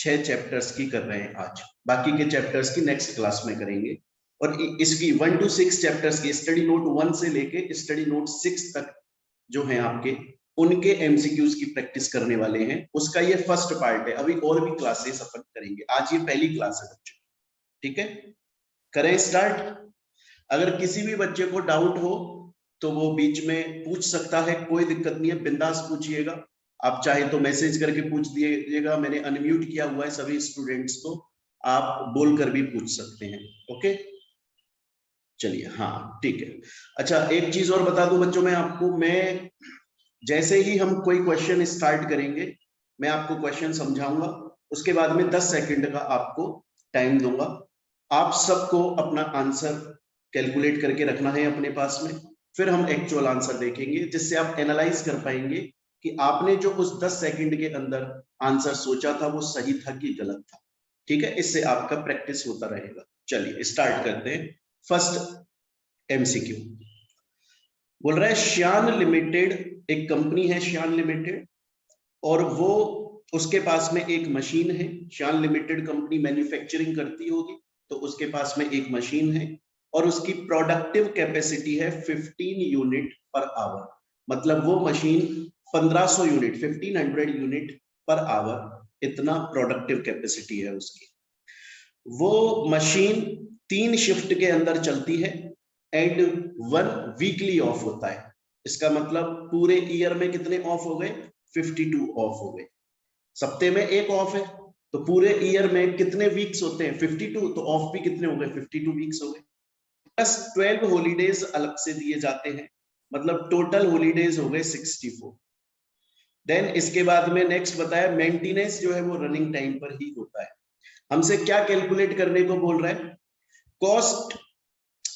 6 chapters की कर रहे हैं आज, बाकी के चैप्टर्स की नेक्स्ट क्लास में करेंगे। और इसकी 1 to 6 चैप्टर्स की स्टडी नोट 1 से लेके स्टडी नोट 6 तक जो है आपके, उनके एमसीक्यूज की प्रैक्टिस करने वाले हैं। उसका ये फर्स्ट पार्ट है, अभी और भी क्लासेस अपन करेंगे, आज ये पहली क्लास है बच्चों। ठीक है, करें स्टार्ट। अगर किसी भी बच्चे को डाउट हो तो वो बीच में पूछ सकता है, कोई दिक्कत नहीं है, बिंदास पूछिएगा। आप चाहे तो मैसेज करके पूछ दीजिएगा, मैंने अनम्यूट किया हुआ है सभी स्टूडेंट्स को, आप बोलकर भी पूछ सकते हैं। ओके चलिए, हाँ ठीक है। अच्छा एक चीज और बता दूं बच्चों मैं आपको, मैं जैसे ही हम कोई क्वेश्चन स्टार्ट करेंगे मैं आपको क्वेश्चन समझाऊंगा, उसके बाद में 10 सेकंड का आपको टाइम दूंगा। आप सबको अपना आंसर कैलकुलेट करके रखना है अपने पास में, फिर हम एक्चुअल आंसर देखेंगे जिससे आप एनालाइज कर पाएंगे कि आपने जो उस 10 सेकंड के अंदर आंसर सोचा था वो सही था कि गलत था। ठीक है, इससे आपका प्रैक्टिस होता रहेगा। चलिए स्टार्ट करते हैं। फर्स्ट एमसीक्यू बोल रहा है, श्यान लिमिटेड एक कंपनी है, श्यान लिमिटेड, और वो उसके पास में एक मशीन है। श्यान लिमिटेड कंपनी मैन्युफैक्चरिंग करती होगी, तो उसके पास में एक मशीन है और उसकी प्रोडक्टिव कैपेसिटी है 15 यूनिट पर आवर। मतलब वो machine 1500 unit, 1500 unit per hour, इतना प्रोडक्टिव कैपेसिटी है उसकी। वो मशीन 3 शिफ्ट के अंदर चलती है एंड 1 वीकली ऑफ होता है। इसका मतलब पूरे ईयर में कितने ऑफ हो गए? 52 ऑफ हो गए। सप्ते में एक ऑफ है, तो पूरे ईयर में कितने वीक्स होते हैं? 52, तो ऑफ भी कितने हो गए? 52 वीक्स हो गए। प्लस 12 हॉलीडेज अलग से दिए जाते हैं, मतलब टोटल हॉलीडेज हो गए 64। देन इसके बाद में नेक्स्ट बताया, मेंटेनेंस जो है वो रनिंग टाइम पर ही होता है। हमसे क्या कैलकुलेट करने को बोल रहा है? कॉस्ट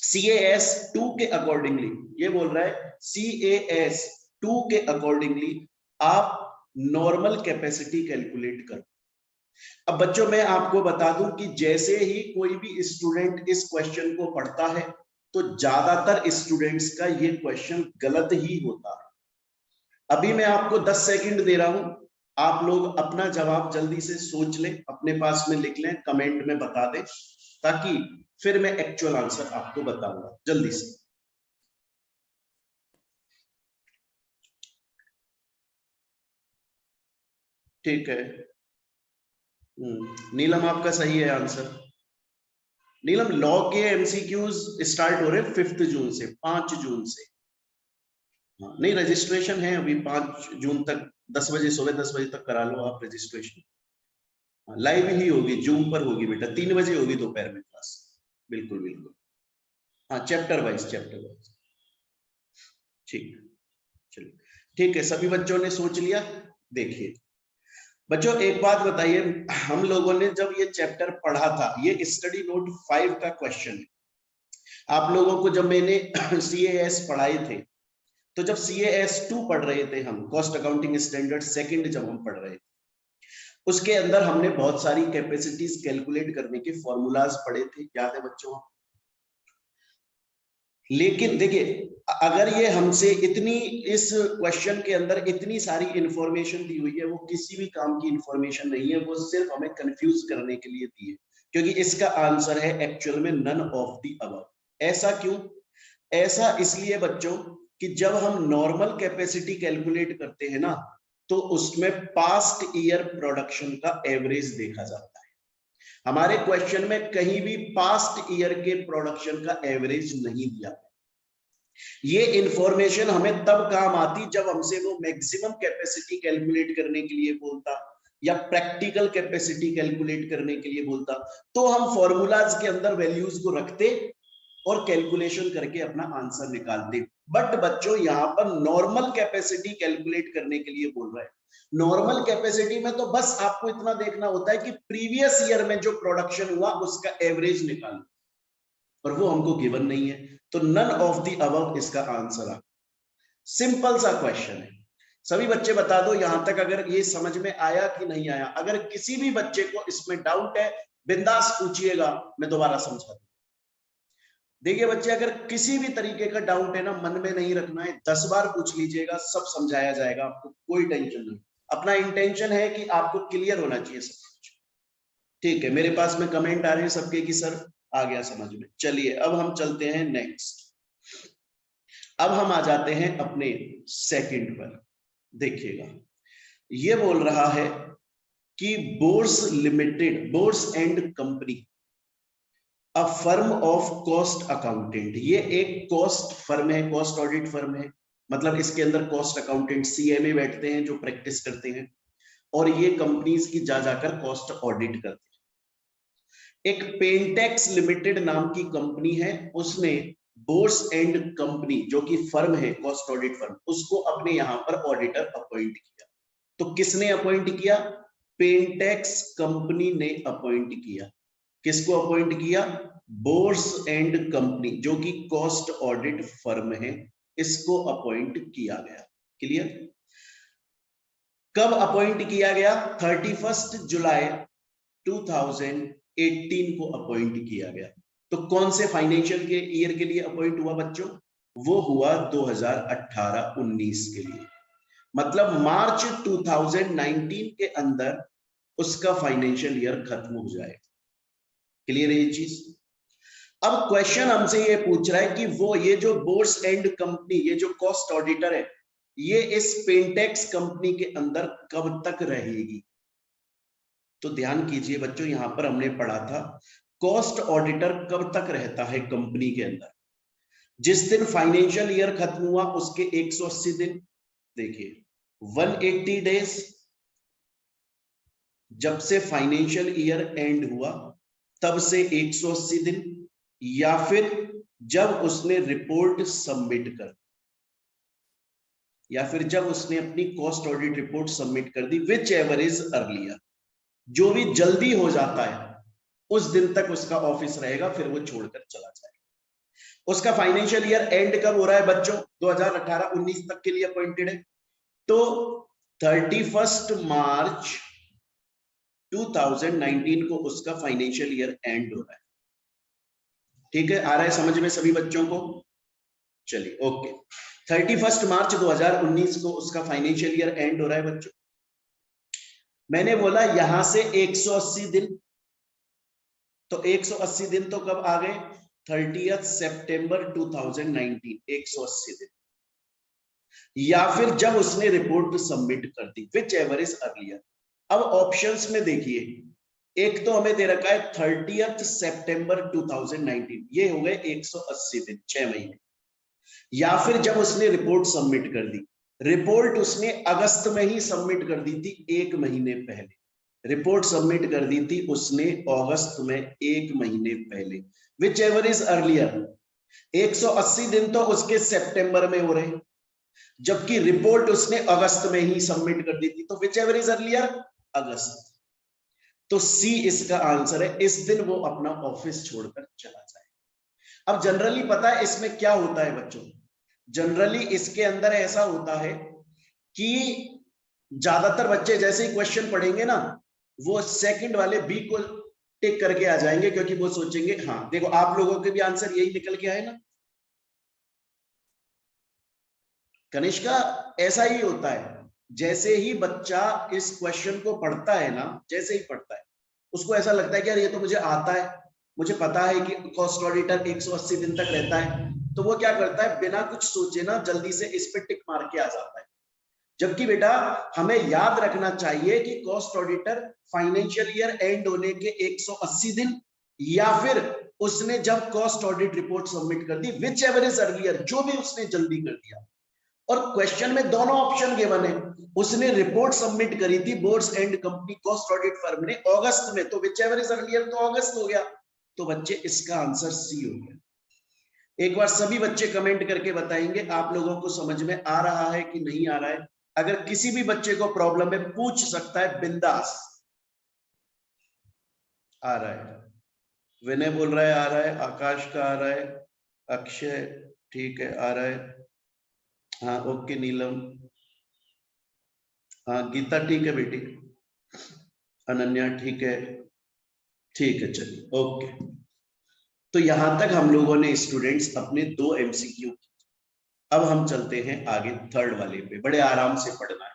CAS 2 के अकॉर्डिंगली, ये बोल रहा है CAS 2 के अकॉर्डिंगली आप नॉर्मल कैपेसिटी कैलकुलेट करो। अब बच्चों मैं आपको बता दूं कि जैसे ही कोई भी स्टूडेंट इस क्वेश्चन को पढ़ता है तो ज्यादातर स्टूडेंट्स का ये क्वेश्चन गलत ही होता है। अभी मैं आपको 10 सेकंड दे रहा हूं, आप लोग अपना जवाब जल्दी से सोच लें, अपने पास में लिख लें, कमेंट में बता दें, ताकि फिर मैं एक्चुअल आंसर आपको बताऊंगा जल्दी से। ठीक है, नीलम आपका सही है आंसर। नीलम लॉ के एमसीक्यूज स्टार्ट हो रहे हैं 5 जून से, 5 जून से। हाँ, नहीं रजिस्ट्रेशन है अभी 5 जून तक, 10 बजे, सुबह 10 बजे तक करा लो आप रजिस्ट्रेशन। लाइव ही होगी, जूम पर होगी बेटा, 3 बजे होगी दोपहर में क्लास। बिल्कुल बिल्कुल, हाँ चैप्टर वाइज, चैप्टर वाइज। ठीक, चलिए ठीक है, सभी बच्चों ने सोच लिया। देखिए बच्चों एक बात बताइए, हम लोगों ने जब ये चैप्टर पढ़ा था, ये स्टडी नोट 5 का क्वेश्चन है। आप लोगों को जब मैंने CAS पढ़ाए थे, तो जब CAS 2 पढ़ रहे थे हम, कॉस्ट अकाउंटिंग स्टैंडर्ड सेकंड जब हम पढ़ रहे थे, उसके अंदर हमने बहुत सारी कैपेसिटीज कैलकुलेट करने के फॉर्मूलाज पढ़े थे, याद है बच्चों? लेकिन देखिए अगर ये हमसे इतनी, इस क्वेश्चन के अंदर इतनी सारी इंफॉर्मेशन दी हुई है, वो किसी भी काम की इंफॉर्मेशन नहीं है, वो सिर्फ हमें कंफ्यूज करने के लिए दी है, क्योंकि इसका आंसर है एक्चुअल में नन ऑफ द अबव। ऐसा क्यों? ऐसा इसलिए बच्चों कि जब हम नॉर्मल कैपेसिटी कैलकुलेट करते हैं ना, तो उसमें पास्ट ईयर प्रोडक्शन का एवरेज देखा जाता है। हमारे क्वेश्चन में कहीं भी पास्ट ईयर के प्रोडक्शन का एवरेज नहीं दिया। ये इंफॉर्मेशन हमें तब काम आती जब हमसे वो मैक्सिमम कैपेसिटी कैलकुलेट करने के लिए बोलता या प्रैक्टिकल कैपेसिटी कैलकुलेट करने के लिए बोलता, तो हम फॉर्मूलाज के अंदर वैल्यूज को रखते और कैलकुलेशन करके अपना आंसर निकालते। बट बच्चों यहाँ पर नॉर्मल कैपेसिटी कैलकुलेट करने के लिए बोल रहा है। नॉर्मल कैपेसिटी में तो बस आपको इतना देखना होता है कि प्रीवियस ईयर में जो प्रोडक्शन हुआ उसका एवरेज निकालो, और वो हमको गिवन नहीं है, तो नन ऑफ द अबव इसका आंसर है। सिंपल सा क्वेश्चन है। सभी बच्चे बता दो यहां तक अगर ये समझ में आया कि नहीं आया। अगर किसी भी बच्चे को इसमें डाउट है बिंदास पूछिएगा, मैं दोबारा समझा दूं। देखिए बच्चे, अगर किसी भी तरीके का डाउट है ना, मन में नहीं रखना है, 10 बार पूछ लीजिएगा, सब समझाया जाएगा आपको, कोई टेंशन नहीं। अपना इंटेंशन है कि आपको क्लियर होना चाहिए सब कुछ। ठीक है, मेरे पास में कमेंट आ रहे हैं सबके कि सर आ गया समझ में। चलिए अब हम चलते हैं नेक्स्ट। अब हम आ जाते हैं अपने सेकंड पर। देखिएगा, ये बोल रहा है कि बोर्स लिमिटेड, बोर्स and company, a firm of cost accountant. ये एक कॉस्ट फर्म है, कॉस्ट ऑडिट फर्म है। मतलब इसके अंदर कॉस्ट अकाउंटेंट सीएमए बैठते हैं जो प्रैक्टिस करते हैं, और ये कंपनीज की जा जाकर कॉस्ट ऑडिट करते हैं। एक पेंटेक्स लिमिटेड नाम की कंपनी है, उसने बोर्स एंड कंपनी जो कि फर्म है, कॉस्ट ऑडिट फर्म, उसको अपने यहां पर ऑडिटर अपॉइंट किया। तो किसने अपॉइंट किया? पेंटेक्स कंपनी ने अपॉइंट किया। किसको अपॉइंट किया? बोर्स एंड कंपनी जो कि कॉस्ट ऑडिट फर्म है, इसको अपॉइंट किया गया। क्लियर? कब अपॉइंट किया गया? 31 जुलाई 2018 को अपॉइंट किया गया। तो कौन से फाइनेंशियल के ईयर के लिए अपॉइंट हुआ बच्चों? वो हुआ 2018-19 के लिए। मतलब मार्च 2019 के अंदर उसका फाइनेंशियल ईयर खत्म हो जाएगा। क्लियर है ये चीज? अब क्वेश्चन हमसे ये पूछ रहा है कि वो ये जो बोर्स एंड कंपनी, ये जो कॉस्ट ऑडिटर है, ये इस पेंटेक्स कंपनी के अंदर कब तक रहेगी? तो ध्यान कीजिए बच्चों, यहां पर हमने पढ़ा था कॉस्ट ऑडिटर कब तक रहता है कंपनी के अंदर? जिस दिन फाइनेंशियल ईयर खत्म हुआ उसके 180 दिन, देखिए 180 डेज, जब से फाइनेंशियल ईयर एंड हुआ तब से 180 दिन, या फिर जब उसने रिपोर्ट सबमिट कर, या फिर जब उसने अपनी कॉस्ट ऑडिट रिपोर्ट सबमिट कर दी, विच एवर इज अर्लियर। जो भी जल्दी हो जाता है उस दिन तक उसका ऑफिस रहेगा, फिर वो छोड़कर चला जाएगा। उसका फाइनेंशियल ईयर एंड कब हो रहा है बच्चों? 2018-19 तक के लिए अपॉइंटेड है, तो 31 मार्च 2019 को उसका फाइनेंशियल ईयर एंड हो रहा है। ठीक है, आ रहा है समझ में सभी बच्चों को? चलिए ओके, 31 मार्च 2019 को उसका फाइनेंशियल ईयर एंड हो रहा है बच्चों। मैंने बोला यहां से 180 दिन, तो 180 दिन तो कब आ गए? 30 सितंबर 2019, 180 दिन, या फिर जब उसने रिपोर्ट सबमिट कर दी, विच एवर इज अर्लियर। अब ऑप्शंस में देखिए, एक तो हमें दे रखा है 30 सितंबर 2019, ये हो गए 180 दिन, 6 महीने, या फिर जब उसने रिपोर्ट सबमिट कर दी। रिपोर्ट उसने अगस्त में ही सबमिट कर दी थी, 1 महीने पहले। रिपोर्ट सबमिट कर दी थी उसने अगस्त में, 1 महीने पहले। विच एवर इज अर्लियर, 180 दिन तो उसके सितंबर में हो रहे, जबकि रिपोर्ट उसने अगस्त में ही सबमिट कर दी थी, तो विच एवर इज अर्लियर, अगस्त। तो सी इसका आंसर है, इस दिन वो अपना ऑफिस छोड़कर चला जाए। अब जनरली पता है इसमें क्या होता है बच्चों? जनरली इसके अंदर ऐसा होता है कि ज्यादातर बच्चे जैसे ही क्वेश्चन पढ़ेंगे ना, वो सेकंड वाले बी को टिक करके आ जाएंगे, क्योंकि वो सोचेंगे हाँ देखो आप लोगों के भी आंसर यही निकल के आए ना। कनिष्का, ऐसा ही होता है, जैसे ही बच्चा इस क्वेश्चन को पढ़ता है ना, जैसे ही पढ़ता है उसको ऐसा लगता है कि यार ये तो मुझे आता है, मुझे पता है कि कॉस्ट ऑडिटर 180 दिन तक रहता है, तो वो क्या करता है बिना कुछ सोचे ना जल्दी से इस पे टिक मार के आ जाता है। जबकि बेटा हमें याद रखना चाहिए कि cost auditor financial year and होने के 180 दिन, या फिर उसने जब कॉस्ट ऑडिट रिपोर्ट सबमिट कर दी, विच एवर इज अर्लियर, जो भी उसने जल्दी कर दिया। और क्वेश्चन में दोनों ऑप्शन गिवन है, उसने रिपोर्ट सबमिट करी थी boards and company cost audit firm ने अगस्त में, तो विच एवर इज अर्लियर तो अगस्त हो गया। तो बच्चे इसका आंसर सी हो गया। एक बार सभी बच्चे कमेंट करके बताएंगे आप लोगों को समझ में आ रहा है कि नहीं आ रहा है। अगर किसी भी बच्चे को प्रॉब्लम है पूछ सकता है बिंदास। आ रहा है, विनय बोल रहा है आ रहा है, आकाश का आ रहा है, अक्षय ठीक है आ रहा है, हाँ ओके नीलम, हाँ गीता ठीक है बेटी, अनन्या ठीक है, ठीक है चलिए ओके। तो यहां तक हम लोगों ने स्टूडेंट्स अपने 2 एमसीक्यू। अब हम चलते हैं आगे थर्ड वाले पे, बड़े आराम से पढ़ना है।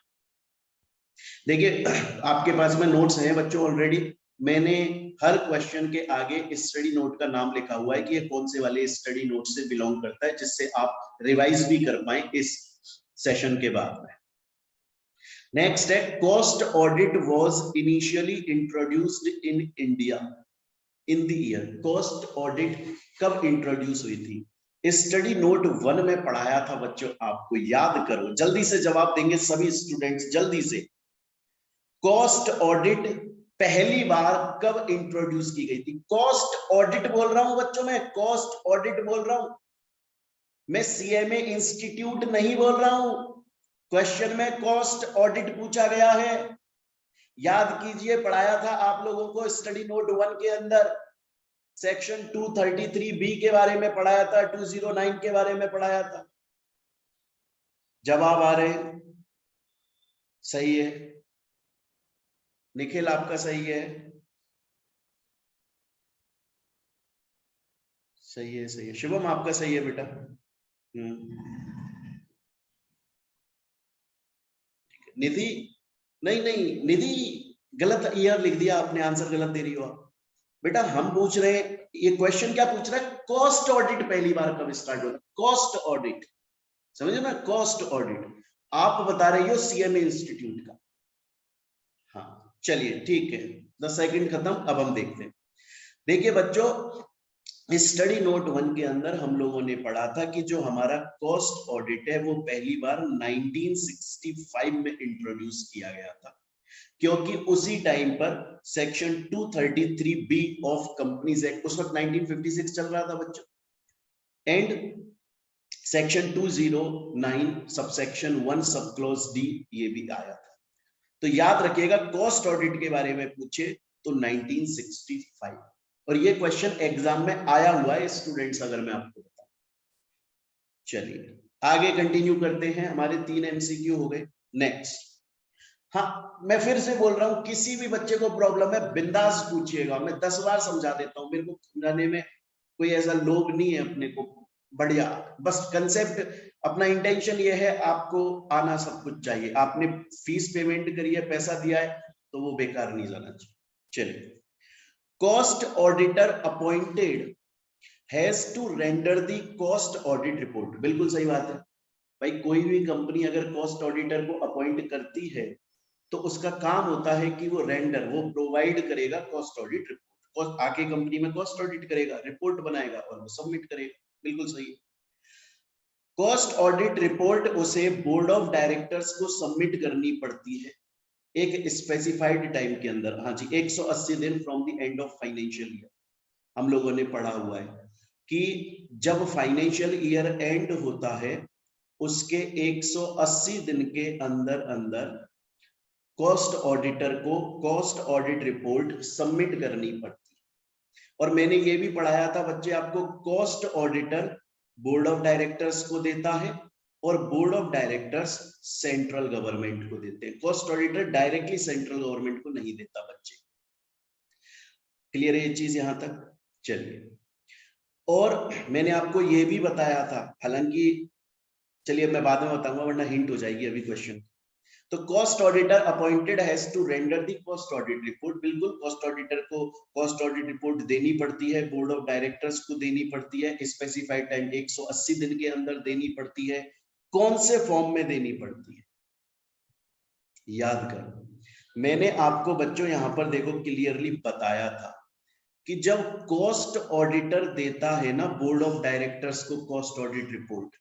देखिए आपके पास में नोट्स हैं बच्चों ऑलरेडी, मैंने हर क्वेश्चन के आगे स्टडी नोट का नाम लिखा हुआ है कि ये कौन से वाले स्टडी नोट से बिलोंग करता है, जिससे आप रिवाइज भी कर पाए इस सेशन के बाद में। नेक्स्ट है cost audit was initially introduced in India in the year. Cost audit कब इंट्रोड्यूस हुई थी? स्टडी नोट 1 में पढ़ाया था बच्चों, आपको याद करो, जल्दी से जवाब देंगे सभी स्टूडेंट्स, जल्दी से। कॉस्ट ऑडिट पहली बार कब इंट्रोड्यूस की गई थी? कॉस्ट ऑडिट बोल रहा हूं बच्चों, मैं कॉस्ट ऑडिट बोल रहा हूं, मैं सीएमए इंस्टीट्यूट नहीं बोल रहा हूं। क्वेश्चन में कॉस्ट ऑडिट पूछा गया है, याद कीजिए, पढ़ाया था आप लोगों को स्टडी नोट 1 के अंदर, सेक्शन 233B के बारे में पढ़ाया था, 209 के बारे में पढ़ाया था। जवाब आ रहे हैं? सही है निखिल, आपका सही है, सही है, सही है। शिवम आपका सही है बेटा। निधि, नहीं नहीं निधि, गलत ईयर लिख दिया आपने, आंसर गलत दे रही हो आप। बेटा हम पूछ रहे हैं, ये क्वेश्चन क्या पूछ रहा है? कॉस्ट ऑडिट पहली बार कब स्टार्ट हुआ? कॉस्ट ऑडिट, समझे ना, कॉस्ट ऑडिट। आप बता रही हो सीएमए इंस्टीट्यूट का। हाँ चलिए ठीक है, 10 सेकंड खत्म, अब हम देखते हैं। देखिए बच्चों, स्टडी नोट 1 के अंदर हम लोगों ने पढ़ा था कि जो हमारा कॉस्ट ऑडिट है वो पहली बार 1965 में इंट्रोड्यूस किया गया था, क्योंकि उसी टाइम पर section 233B of companies act, उस वक्त 1956 चल रहा था बच्चों, and section 209 subsection 1 sub clause D ये भी आया था। तो याद रखिएगा, कॉस्ट ऑडिट के बारे में पूछे तो 1965, और ये क्वेश्चन एग्जाम में आया हुआ है स्टूडेंट्स, अगर मैं आपको बताऊं। चलिए आगे कंटिन्यू करते हैं, हमारे 3 MCQ हो गए। नेक्स्ट, हाँ मैं फिर से बोल रहा हूं, किसी भी बच्चे को प्रॉब्लम है बिंदास पूछिएगा, मैं 10 बार समझा देता हूं, मेरे को समझाने में कोई ऐसा लोग नहीं है अपने को, बढ़िया, बस कंसेप्ट, अपना इंटेंशन ये है, आपको आना सब कुछ चाहिए। आपने फीस पेमेंट करी है, पैसा दिया है, तो वो बेकार नहीं जाना चाहिए। चलिए, cost auditor appointed has to render the cost audit report. बिल्कुल सही बात है भाई, कोई भी कंपनी अगर कॉस्ट ऑडिटर को अपॉइंट करती है तो उसका काम होता है कि वो रेंडर, वो प्रोवाइड करेगा कॉस्ट ऑडिट रिपोर्ट, आके कंपनी में कॉस्ट ऑडिट करेगा, रिपोर्ट बनाएगा और वो सबमिट करेगा। बिल्कुल सही। कॉस्ट ऑडिट रिपोर्ट उसे बोर्ड ऑफ डायरेक्टर्स को सबमिट करनी पड़ती है एक स्पेसिफाइड टाइम के अंदर। हाँ जी, 180 दिन from the end of financial year. हम लोगों ने पढ़ा हुआ है कि जब फाइनेंशियल ईयर एंड होता है उसके 180 दिन के अंदर अंदर कॉस्ट ऑडिटर को कॉस्ट ऑडिट रिपोर्ट सबमिट करनी पड़ती है। और मैंने ये भी पढ़ाया था बच्चे आपको, cost auditor board of directors को देता है और board of directors central government को देते हैं। Cost auditor directly central government को नहीं देता बच्चे। क्लियर है ये चीज यहां तक? चलिए, और मैंने आपको ये भी बताया था, हालांकि चलिए मैं बाद में बताऊंगा वरना हिंट हो जाएगी अभी क्वेश्चन। तो cost auditor appointed has to render the cost audit report. बिल्कुल, कॉस्ट ऑडिटर को कॉस्ट ऑडिट रिपोर्ट देनी पड़ती है, बोर्ड ऑफ डायरेक्टर्स को देनी पड़ती है, स्पेसिफाइड टाइम 180 दिन के अंदर देनी पड़ती है। कौन से फॉर्म में देनी पड़ती है याद करो, मैंने आपको बच्चों यहां पर देखो क्लियरली बताया था कि जब कॉस्ट ऑडिटर देता है ना बोर्ड ऑफ डायरेक्टर्स को कॉस्ट ऑडिट रिपोर्ट,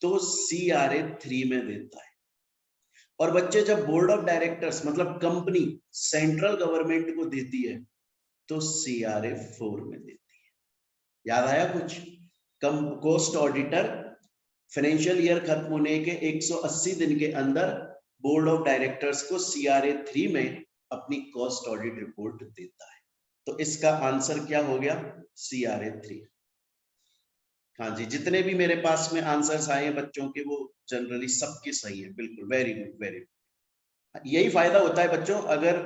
तो CRA 3 में देता है। और बच्चे जब बोर्ड ऑफ डायरेक्टर्स मतलब कंपनी सेंट्रल गवर्नमेंट को देती है तो CRA 4 में देती है। याद आया कुछ? कॉस्ट ऑडिटर फाइनेंशियल ईयर खत्म होने के 180 दिन के अंदर बोर्ड ऑफ डायरेक्टर्स को CRA 3 में अपनी कॉस्ट ऑडिट रिपोर्ट देता है। तो इसका आंसर क्या हो गया? CRA 3। हाँ जी, जितने भी मेरे पास में आंसर्स आए हैं बच्चों के वो जनरली सबके सही है। बिल्कुल, वेरी गुड, वेरी गुड। यही फायदा होता है बच्चों, अगर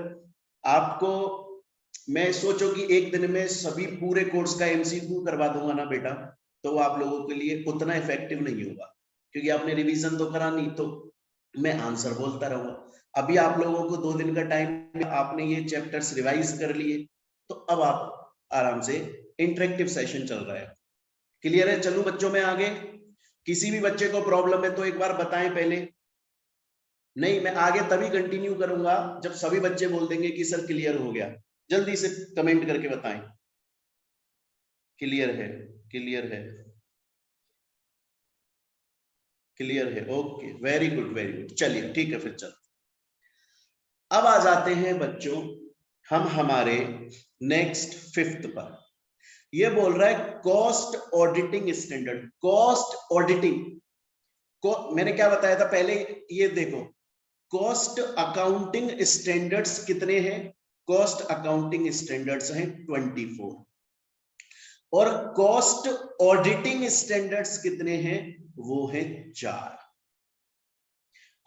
आपको मैं सोचो कि एक दिन में सभी पूरे कोर्स का MCQ करवा दूंगा ना बेटा, तो आप लोगों के लिए उतना इफेक्टिव नहीं होगा, क्योंकि आपने रिवीजन तो करा नहीं, तो मैं आंसर बोलता रहूंगा। अभी आप लोगों को 2 दिन का टाइम, आपने ये चैप्टर्स रिवाइज कर लिए, तो अब आप आराम से, इंटरेक्टिव सेशन चल रहा है। क्लियर है? चलूं बच्चों में आगे? किसी भी बच्चे को प्रॉब्लम है तो एक बार बताएं पहले। नहीं, मैं आगे तभी कंटिन्यू करूंगा जब सभी बच्चे बोल देंगे कि सर क्लियर हो गया। जल्दी से कमेंट करके बताएं क्लियर है, क्लियर है, क्लियर है। Okay, very good, very good. चलिए ठीक है, फिर चल अब आ जाते हैं बच्चों हम हमारे नेक्स्ट 5th पर। ये बोल रहा है cost auditing standard. Cost auditing को मैंने क्या बताया था पहले, ये देखो, कॉस्ट अकाउंटिंग स्टैंडर्ड्स कितने हैं? कॉस्ट अकाउंटिंग स्टैंडर्ड्स हैं 24, और कॉस्ट ऑडिटिंग स्टैंडर्ड्स कितने हैं? वो है 4।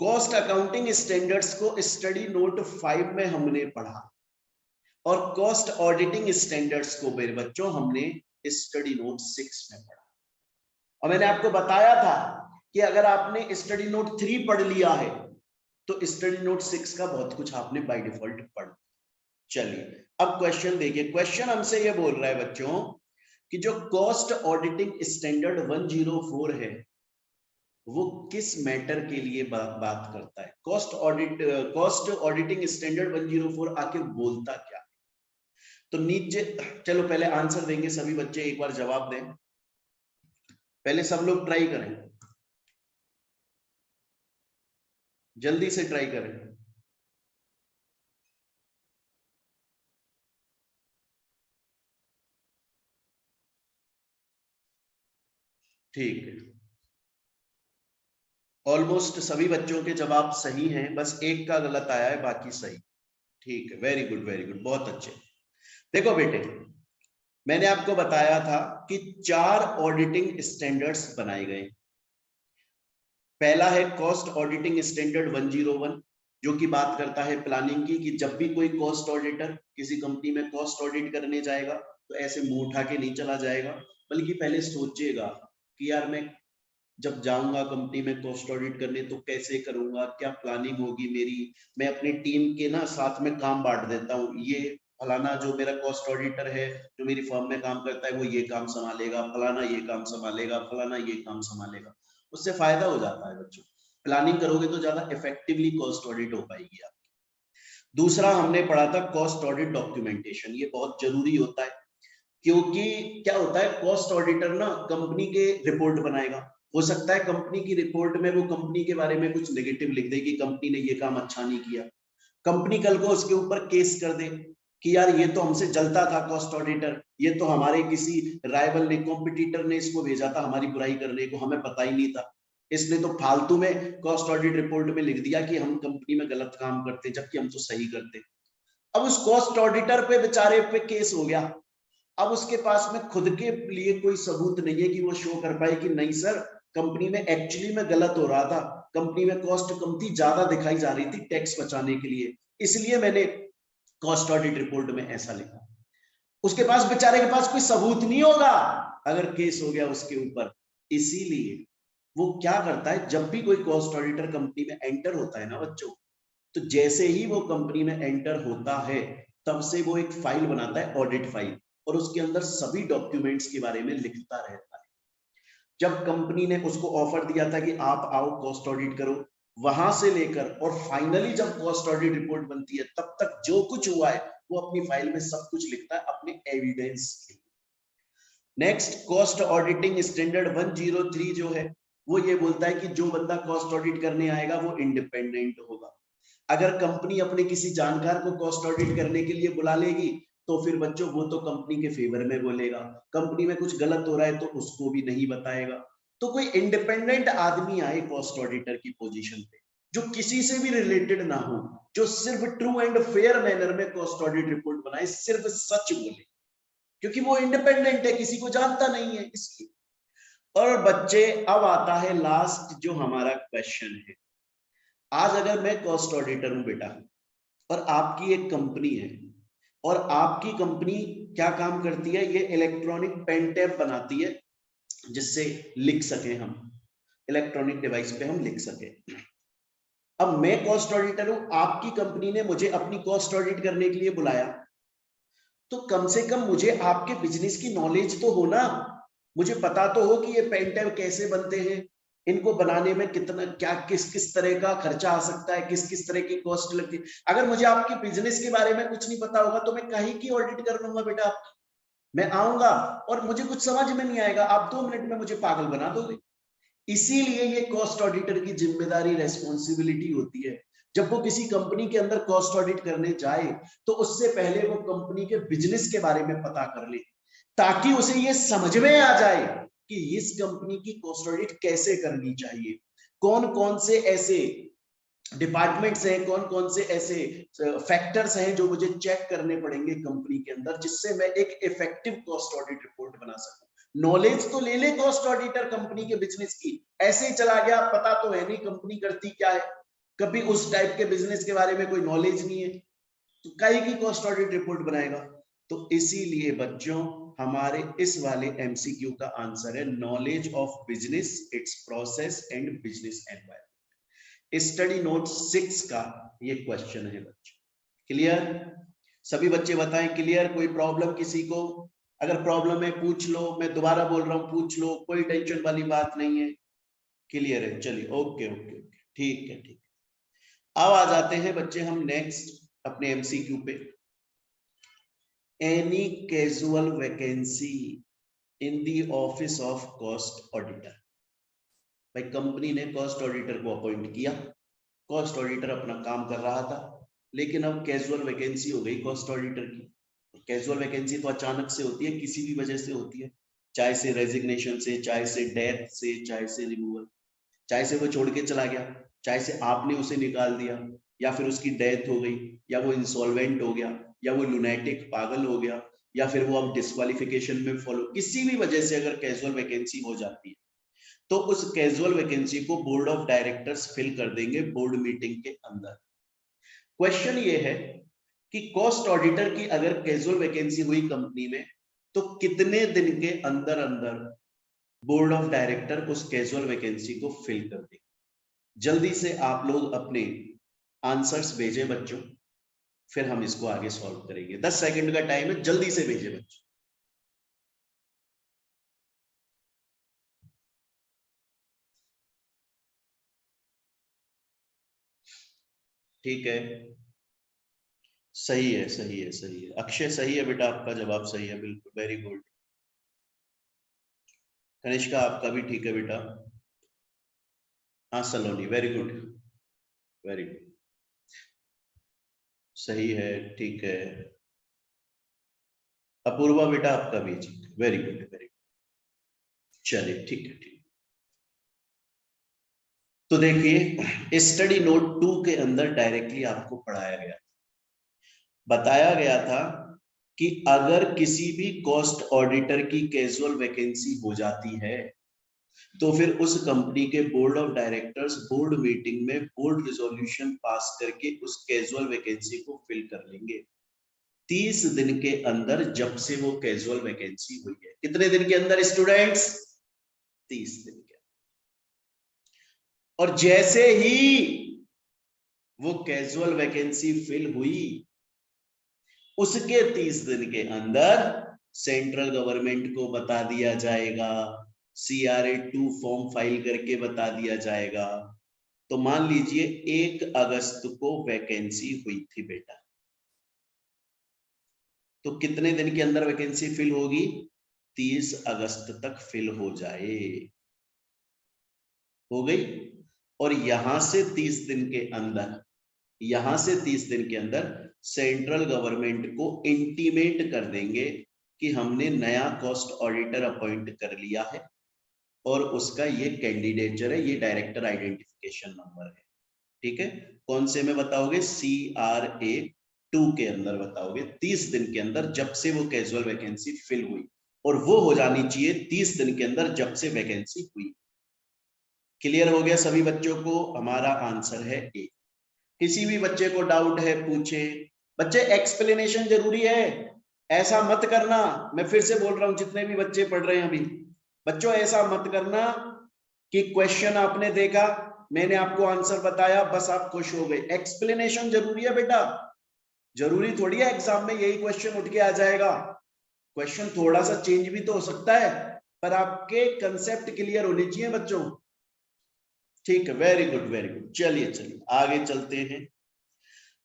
कॉस्ट अकाउंटिंग स्टैंडर्ड्स को स्टडी नोट 5 में हमने पढ़ा, और कॉस्ट ऑडिटिंग स्टैंडर्ड्स को मेरे बच्चों हमने स्टडी नोट 6 में पढ़ा। और मैंने आपको बताया था कि अगर आपने स्टडी नोट 3 पढ़ लिया है तो स्टडी नोट 6 का बहुत कुछ आपने बाय डिफॉल्ट पढ़। चलिए अब क्वेश्चन देखिए। क्वेश्चन हमसे ये बोल रहा है बच्चों कि जो कॉस्ट ऑडिटिंग स्टैंडर्ड 104 है वो किस मैटर के लिए बात करता है? कॉस्ट ऑडिटिंग स्टैंडर्ड 104 आखिर बोलता क्या है? तो नीचे, चलो पहले आंसर देंगे सभी बच्चे, एक बार जवाब दें। पहले सब लोग ट्राई करें, जल्दी से ट्राई करें। ठीक है, ऑलमोस्ट सभी बच्चों के जवाब सही हैं, बस एक का गलत आया है, बाकी सही। ठीक है, वेरी गुड, वेरी गुड, बहुत अच्छे। देखो बेटे, मैंने आपको बताया था कि 4 ऑडिटिंग स्टैंडर्ड्स बनाए गए। पहला है कॉस्ट ऑडिटिंग स्टैंडर्ड 101, जो कि बात करता है प्लानिंग की, कि जब भी कोई कॉस्ट ऑडिटर किसी कंपनी में कॉस्ट ऑडिट करने जाएगा तो ऐसे मुंह उठा के नहीं चला जाएगा, बल्कि पहले सोचेगा कि यार मैं जब जाऊंगा कंपनी में कॉस्ट ऑडिट करने तो कैसे करूंगा, क्या प्लानिंग होगी मेरी, मैं अपनी टीम के ना साथ में काम बांट देता हूँ, ये फलाना जो मेरा कॉस्ट ऑडिटर है जो मेरी फर्म में काम करता है वो ये काम संभालेगा, फलाना ये काम संभालेगा, फलाना ये काम संभालेगा। उससे फायदा हो जाता है बच्चों, प्लानिंग करोगे तो ज्यादा इफेक्टिवली कॉस्ट ऑडिट हो पाएगी आप। दूसरा हमने पढ़ा था कॉस्ट ऑडिट डॉक्यूमेंटेशन। ये बहुत जरूरी होता है, क्योंकि क्या होता है, कॉस्ट ऑडिटर ना कंपनी के रिपोर्ट बनाएगा, हो सकता है कंपनी की रिपोर्ट में वो कंपनी के बारे में कुछ नेगेटिव लिख दे कि कंपनी ने ये काम अच्छा नहीं किया। कंपनी कल को उसके ऊपर केस कर दे कि यार ये तो हमसे जलता था कॉस्ट ऑडिटर, ये तो हमारे किसी राइवल ने, कॉम्पिटिटर ने इसको भेजा था हमारी बुराई करने को, हमें पता ही नहीं था, इसने तो फालतू में कॉस्ट ऑडिट रिपोर्ट में लिख दिया कि हम कंपनी में गलत काम करते जबकि हम तो सही करते। अब उस कॉस्ट ऑडिटर पे बेचारे पे केस हो गया। अब उसके पास में खुद के लिए कोई सबूत नहीं है कि वो शो कर पाए कि नहीं सर, कंपनी में एक्चुअली में गलत हो रहा था, कंपनी में कॉस्ट कम थी, ज्यादा दिखाई जा रही थी टैक्स बचाने के लिए, इसलिए मैंने कॉस्ट ऑडिट रिपोर्ट में ऐसा लिखा। उसके पास, बेचारे के पास कोई सबूत नहीं होगा अगर केस हो गया उसके ऊपर। इसीलिए वो क्या करता है, जब भी कोई कॉस्ट ऑडिटर कंपनी में एंटर होता है ना बच्चों, तो जैसे ही वो कंपनी में एंटर होता है तब से वो एक फाइल बनाता है, ऑडिट फाइल, और उसके अंदर सभी डॉक्यूमेंट्स के बारे में लिखता रहता है। जब कंपनी ने उसको ऑफर दिया था कि आप आओ कॉस्ट ऑडिट करो, वहां से लेकर और फाइनली जब कॉस्ट ऑडिट रिपोर्ट बनती है तब तक जो कुछ हुआ है वो अपनी फाइल में सब कुछ लिखता है अपने एविडेंस के लिए। नेक्स्ट, कॉस्ट ऑडिटिंग स्टैंडर्ड 103 जो है वो ये बोलता है कि जो बंदा कॉस्ट ऑडिट करने आएगा वो इंडिपेंडेंट होगा। अगर कंपनी अपने किसी जानकार को कॉस्ट ऑडिट करने के लिए बुला लेगी तो फिर बच्चों वो तो कंपनी के फेवर में बोलेगा, कंपनी में कुछ गलत हो रहा है तो उसको भी नहीं बताएगा। तो कोई इंडिपेंडेंट आदमी आए कॉस्ट ऑडिटर की पोजीशन पे, जो किसी से भी रिलेटेड ना हो, जो सिर्फ ट्रू एंड फेयर मैनर में कॉस्ट ऑडिट रिपोर्ट बनाए, सिर्फ सच बोले, क्योंकि वो इंडिपेंडेंट है, किसी को जानता नहीं है इसलिए। और बच्चे अब आता है लास्ट जो हमारा क्वेश्चन है। आज अगर मैं कॉस्ट ऑडिटर हूं बेटा, और आपकी एक कंपनी है, और आपकी कंपनी क्या काम करती है, ये इलेक्ट्रॉनिक पेन टैब बनाती है जिससे लिख सके हम, इलेक्ट्रॉनिक डिवाइस पे हम लिख सके। अब मैं कॉस्ट ऑडिटर हूं, आपकी कंपनी ने मुझे अपनी कॉस्ट ऑडिट करने के लिए बुलाया, तो कम से कम मुझे आपके बिजनेस की नॉलेज तो हो ना, मुझे पता तो हो कि ये पेन टैब कैसे बनते हैं, इनको बनाने में कितना क्या किस किस तरह का खर्चा आ सकता है, किस किस तरह की कॉस्ट लगती है। अगर मुझे आपके बिजनेस के बारे में कुछ नहीं पता होगा तो मैं कहीं की ऑडिट कर लूंगा बेटा आपकी। मैं आऊंगा और मुझे कुछ समझ में नहीं आएगा, आप 2 मिनट में मुझे पागल बना दोगे। इसीलिए ये कॉस्ट ऑडिटर की जिम्मेदारी, रेस्पॉन्सिबिलिटी होती है, जब वो किसी कंपनी के अंदर कॉस्ट ऑडिट करने जाए तो उससे पहले वो कंपनी के बिजनेस के बारे में पता कर ले, ताकि उसे ये समझ में आ जाए कि इस कंपनी की कॉस्ट ऑडिट कैसे करनी चाहिए, कौन कौन से ऐसे डिपार्टमेंट्स हैं, कौन कौन से ऐसे फैक्टर्स हैं जो मुझे चेक करने पड़ेंगे कंपनी के अंदर, जिससे मैं एक इफेक्टिव कॉस्ट ऑडिट रिपोर्ट बना सकूं। नॉलेज तो ले ले कॉस्ट ऑडिटर कंपनी के बिजनेस की, ऐसे ही चला गया, पता तो है नहीं कंपनी करती क्या है, कभी उस टाइप के बिजनेस के बारे में कोई नॉलेज नहीं है, तो काहे की कॉस्ट ऑडिट रिपोर्ट बनाएगा। तो इसीलिए बच्चों हमारे इस वाले एमसीक्यू का आंसर है knowledge of business, it's process and business environment. Study note 6 का ये क्वेश्चन है बच्चों। क्लियर? सभी बच्चे बताएं क्लियर? कोई प्रॉब्लम किसी को? अगर प्रॉब्लम है पूछ लो, मैं दोबारा बोल रहा हूं पूछ लो, कोई टेंशन वाली बात नहीं है। क्लियर है? चलिए ओके ओके ओके, ठीक है ठीक है। अब आ जाते हैं बच्चे हम नेक्स्ट अपने एमसीक्यू पे। Any casual vacancy in the office of cost auditor. भाई कंपनी ने कॉस्ट ऑडिटर को अपॉइंट किया, कॉस्ट ऑडिटर अपना काम कर रहा था, लेकिन अब कैजुअल वैकेंसी हो गई कॉस्ट ऑडिटर की। कैजुअल वैकेंसी तो अचानक से होती है, किसी भी वजह से होती है, चाहे से रेजिग्नेशन से, चाहे से डेथ से, चाहे से रिमूवल, चाहे से वो छोड़ के चला गया, चाहे से आपने उसे निकाल दिया, या फिर उसकी डेथ हो गई, या वो इंसॉल्वेंट हो गया, या वो लुनैटिक पागल हो गया, या फिर वो अब डिस्क्वालिफिकेशन में फॉलो, किसी भी वजह से अगर कैजुअल वैकेंसी हो जाती है तो उस कैजुअल वैकेंसी को बोर्ड ऑफ डायरेक्टर्स फिल कर देंगे बोर्ड मीटिंग के अंदर। क्वेश्चन ये है कि कॉस्ट ऑडिटर की अगर कैजुअल वैकेंसी हुई कंपनी में तो कितने दिन के अंदर अंदर बोर्ड ऑफ डायरेक्टर उस कैजुअल वैकेंसी को फिल कर देंगे। जल्दी से आप लोग अपने आंसर्स भेजें बच्चों, फिर हम इसको आगे सॉल्व करेंगे। 10 सेकंड का टाइम है, जल्दी से भेजें बच्चों। ठीक है, सही है सही है सही है, अक्षय सही है बेटा, आपका जवाब सही है, बिल्कुल वेरी गुड। कनिष्का आपका भी ठीक है बेटा। हाँ सलोनी, वेरी गुड वेरी गुड, सही है, ठीक है। अपूर्वा बेटा आपका भी ठीक है, वेरी गुड वेरी गुड, चलिए ठीक है ठीक। तो देखिए स्टडी नोट 2 के अंदर डायरेक्टली आपको पढ़ाया गया, बताया गया था कि अगर किसी भी कॉस्ट ऑडिटर की कैजुअल वैकेंसी हो जाती है तो फिर उस कंपनी के board of directors board meeting में बोर्ड रिजोल्यूशन पास करके उस कैजुअल वैकेंसी को फिल कर लेंगे 30 दिन के अंदर, जब से वो कैजुअल वैकेंसी हुई है। कितने दिन के अंदर स्टूडेंट्स? 30 दिन के। और जैसे ही वो कैजुअल वैकेंसी फिल हुई उसके 30 दिन के अंदर सेंट्रल गवर्नमेंट को बता दिया जाएगा, CRA 2 फॉर्म फाइल करके बता दिया जाएगा। तो मान लीजिए 1 अगस्त को वैकेंसी हुई थी बेटा, तो कितने दिन के अंदर वैकेंसी फिल होगी? 30 अगस्त तक फिल हो जाए, हो गई। और यहां से 30 दिन के अंदर, यहां से 30 दिन के अंदर सेंट्रल गवर्नमेंट को इंटीमेट कर देंगे कि हमने नया कॉस्ट ऑडिटर अपॉइंट कर लिया है और उसका ये कैंडिडेचर है, ये डायरेक्टर आइडेंटिफिकेशन नंबर है। ठीक है, कौन से में बताओगे? CRA 2 के अंदर बताओगे, 30 दिन के अंदर जब से वो कैजुअल वैकेंसी फिल हुई, और वो हो जानी चाहिए 30 दिन के अंदर जब से वैकेंसी हुई। क्लियर हो गया सभी बच्चों को? हमारा आंसर है ए। किसी भी बच्चे को डाउट है पूछे। बच्चे एक्सप्लेनेशन जरूरी है, ऐसा मत करना, मैं फिर से बोल रहा हूं जितने भी बच्चे पढ़ रहे हैं अभी, बच्चों ऐसा मत करना कि क्वेश्चन आपने देखा मैंने आपको आंसर बताया, बस आप खुश हो गए। एक्सप्लेनेशन जरूरी है बेटा, जरूरी थोड़ी है एग्जाम में यही क्वेश्चन उठ के आ जाएगा। क्वेश्चन थोड़ा सा चेंज भी तो हो सकता है, पर आपके कंसेप्ट क्लियर होने चाहिए बच्चों। ठीक है, वेरी गुड वेरी गुड। चलिए चलिए आगे चलते हैं।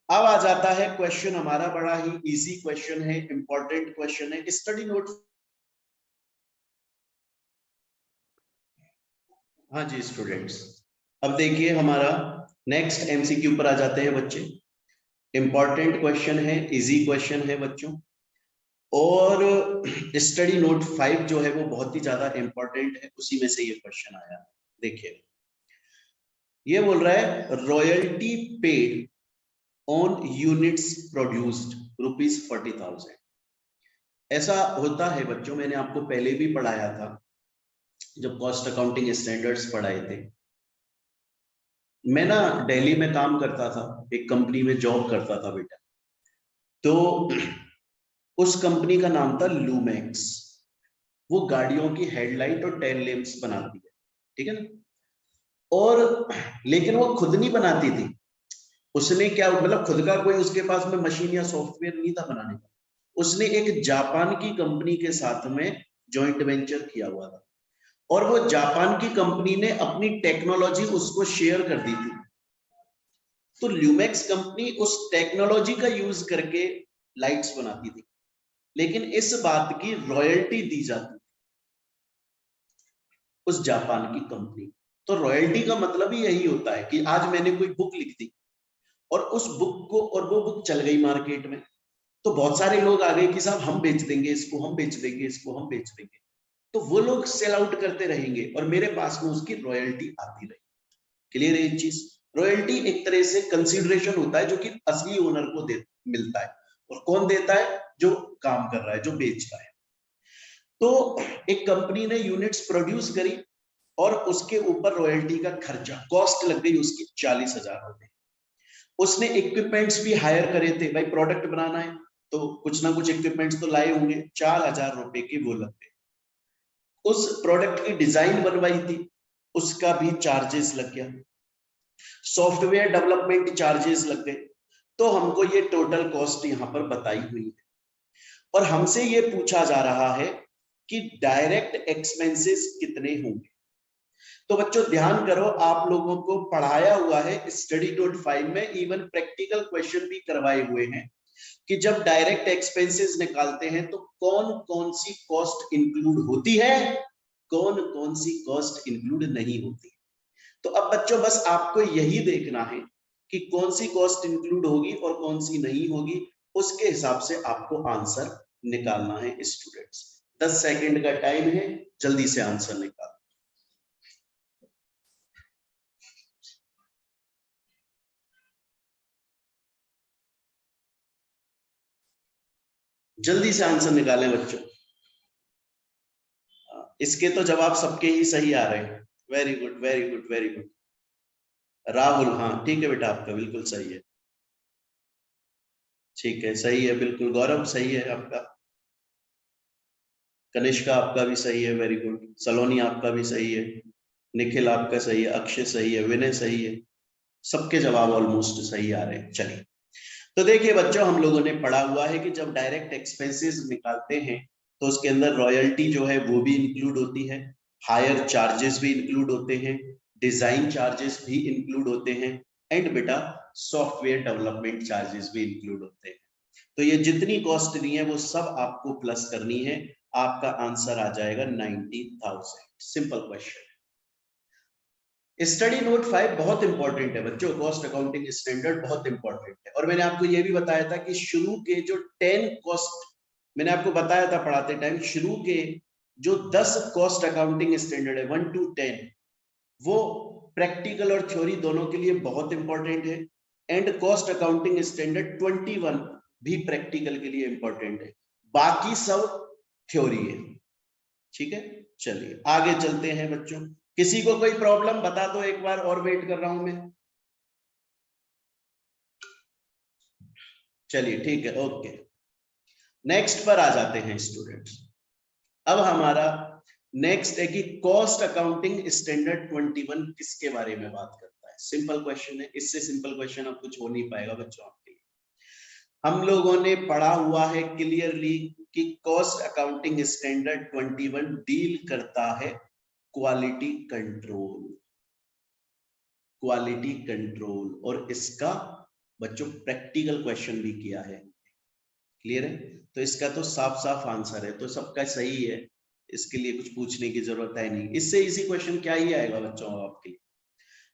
अब आ जाता है क्वेश्चन हमारा, बड़ा ही इजी क्वेश्चन है, इंपॉर्टेंट क्वेश्चन है, स्टडी नोट। हाँ जी स्टूडेंट्स, अब देखिए हमारा नेक्स्ट एमसीक्यू पर आ जाते हैं बच्चे। इंपॉर्टेंट क्वेश्चन है, इजी क्वेश्चन है बच्चों, और स्टडी नोट 5 जो है वो बहुत ही ज्यादा इंपॉर्टेंट है, उसी में से ये क्वेश्चन आया। देखिए ये बोल रहा है royalty paid on units produced ₹40,000। ऐसा होता है बच्चों, मैंने आपको पहले भी पढ़ाया था जब कॉस्ट अकाउंटिंग स्टैंडर्ड्स पढ़ाए थे। मैं ना दिल्ली में काम करता था, एक कंपनी में जॉब करता था बेटा। तो उस कंपनी का नाम था लूमेक्स। वो गाड़ियों की हेडलाइट और टेल लैंप्स बनाती है, ठीक है ना। और लेकिन वो खुद नहीं बनाती थी। उसने क्या, मतलब खुद का कोई उसके पास में मशीन या सॉफ्टवेयर नहीं था बनाने का। उसने एक जापान की कंपनी के साथ में जॉइंट वेंचर किया हुआ था, और वो जापान की कंपनी ने अपनी टेक्नोलॉजी उसको शेयर कर दी थी। तो ल्यूमेक्स कंपनी उस टेक्नोलॉजी का यूज करके लाइट्स बनाती थी, लेकिन इस बात की रॉयल्टी दी जाती उस जापान की कंपनी। तो रॉयल्टी का मतलब ही यही होता है कि आज मैंने कोई बुक लिख दी और उस बुक को, और वो बुक चल गई मार्केट में, तो बहुत सारे लोग आ गए कि साहब हम बेच देंगे इसको, हम बेच देंगे इसको, हम बेच देंगे। तो वो लोग सेल आउट करते रहेंगे और मेरे पास में उसकी रॉयल्टी आती रहेगी। क्लियर है एक चीज? रॉयल्टी एक तरह से कंसीडरेशन होता है जो कि असली ओनर को मिलता है। और कौन देता है? जो काम कर रहा है, जो बेच रहा है। तो एक कंपनी ने यूनिट्स प्रोड्यूस करी और उसके ऊपर रॉयल्टी का खर्चा, कॉस्ट लग गई उसकी 40,000 रुपए। उसने इक्विपमेंट्स भी हायर करे थे, भाई प्रोडक्ट बनाना है तो कुछ ना कुछ इक्विपमेंट्स तो लाए होंगे, 4,000 रुपए की वो लग गए। उस प्रोडक्ट की डिजाइन बनवाई थी, उसका भी चार्जेस लग गया। सॉफ्टवेयर डेवलपमेंट चार्जेस लग गए। तो हमको ये टोटल कॉस्ट यहां पर बताई हुई है, और हमसे ये पूछा जा रहा है कि डायरेक्ट एक्सपेंसेस कितने होंगे। तो बच्चों ध्यान करो, आप लोगों को पढ़ाया हुआ है स्टडी नोट 5 में, इवन प्रैक्टिकल क्वेश्चन भी करवाए हुए हैं कि जब डायरेक्ट एक्सपेंसेस निकालते हैं तो कौन कौन सी कॉस्ट इंक्लूड होती है, कौन कौन सी कॉस्ट इंक्लूड नहीं होती। तो अब बच्चों बस आपको यही देखना है कि कौन सी कॉस्ट इंक्लूड होगी और कौन सी नहीं होगी, उसके हिसाब से आपको आंसर निकालना है स्टूडेंट्स। 10 सेकंड का टाइम है, जल्दी से आंसर निकाल। जल्दी से आंसर निकालें बच्चों। इसके तो जवाब सबके ही सही आ रहे हैं। Very good very good very good. Rahul, हाँ ठीक है बेटा, आपका बिल्कुल सही है। ठीक है, सही है बिल्कुल। गौरव सही है आपका। कनिष्का आपका भी सही है, वेरी गुड। सलोनी आपका भी सही है। निखिल आपका सही है। अक्षय सही है। विनय सही है। सबके जवाब ऑलमोस्ट सही आ रहे हैं। चलिए, तो देखिए बच्चों, हम लोगों ने पढ़ा हुआ है कि जब डायरेक्ट एक्सपेंसेस निकालते हैं तो उसके अंदर रॉयल्टी जो है वो भी इंक्लूड होती है, हायर चार्जेस भी इंक्लूड होते हैं, डिजाइन चार्जेस भी इंक्लूड होते हैं, एंड बेटा सॉफ्टवेयर डेवलपमेंट चार्जेस भी इंक्लूड होते हैं। तो ये जितनी कॉस्ट दी है वो सब आपको प्लस करनी है। आपका आंसर आ जाएगा 90,000। Simple question. स्टडी नोट 5 बहुत इंपॉर्टेंट है बच्चों, कॉस्ट अकाउंटिंग स्टैंडर्ड बहुत इंपॉर्टेंट है। और मैंने आपको ये भी बताया था कि शुरू के जो 10 कॉस्ट, मैंने आपको बताया था पढ़ाते टाइम, शुरू के जो 10 कॉस्ट अकाउंटिंग स्टैंडर्ड है 1 to 10, वो प्रैक्टिकल और थ्योरी दोनों के लिए बहुत इंपॉर्टेंट है। एंड कॉस्ट अकाउंटिंग स्टैंडर्ड 21 भी प्रैक्टिकल के लिए इंपॉर्टेंट है, बाकी सब थ्योरी है। ठीक है, चलिए आगे चलते हैं बच्चों। किसी को कोई प्रॉब्लम बता दो एक बार, और वेट कर रहा हूं मैं। चलिए ठीक है, ओके। नेक्स्ट पर आ जाते हैं स्टूडेंट्स। अब हमारा नेक्स्ट है कि कॉस्ट अकाउंटिंग स्टैंडर्ड 21 किसके बारे में बात करता है। है, सिंपल क्वेश्चन है, इससे सिंपल क्वेश्चन अब कुछ हो नहीं पाएगा बच्चों आपके लिए। हम लोगों ने पढ़ा हुआ है क्लियरली कि कॉस्ट अकाउंटिंग स्टैंडर्ड 21 डील करता है क्वालिटी कंट्रोल, क्वालिटी कंट्रोल, और इसका बच्चों प्रैक्टिकल क्वेश्चन भी किया है। क्लियर है? तो इसका तो साफ साफ आंसर है, तो सबका सही है, इसके लिए कुछ पूछने की जरूरत है नहीं, इससे इजी क्वेश्चन क्या ही आएगा बच्चों आपके।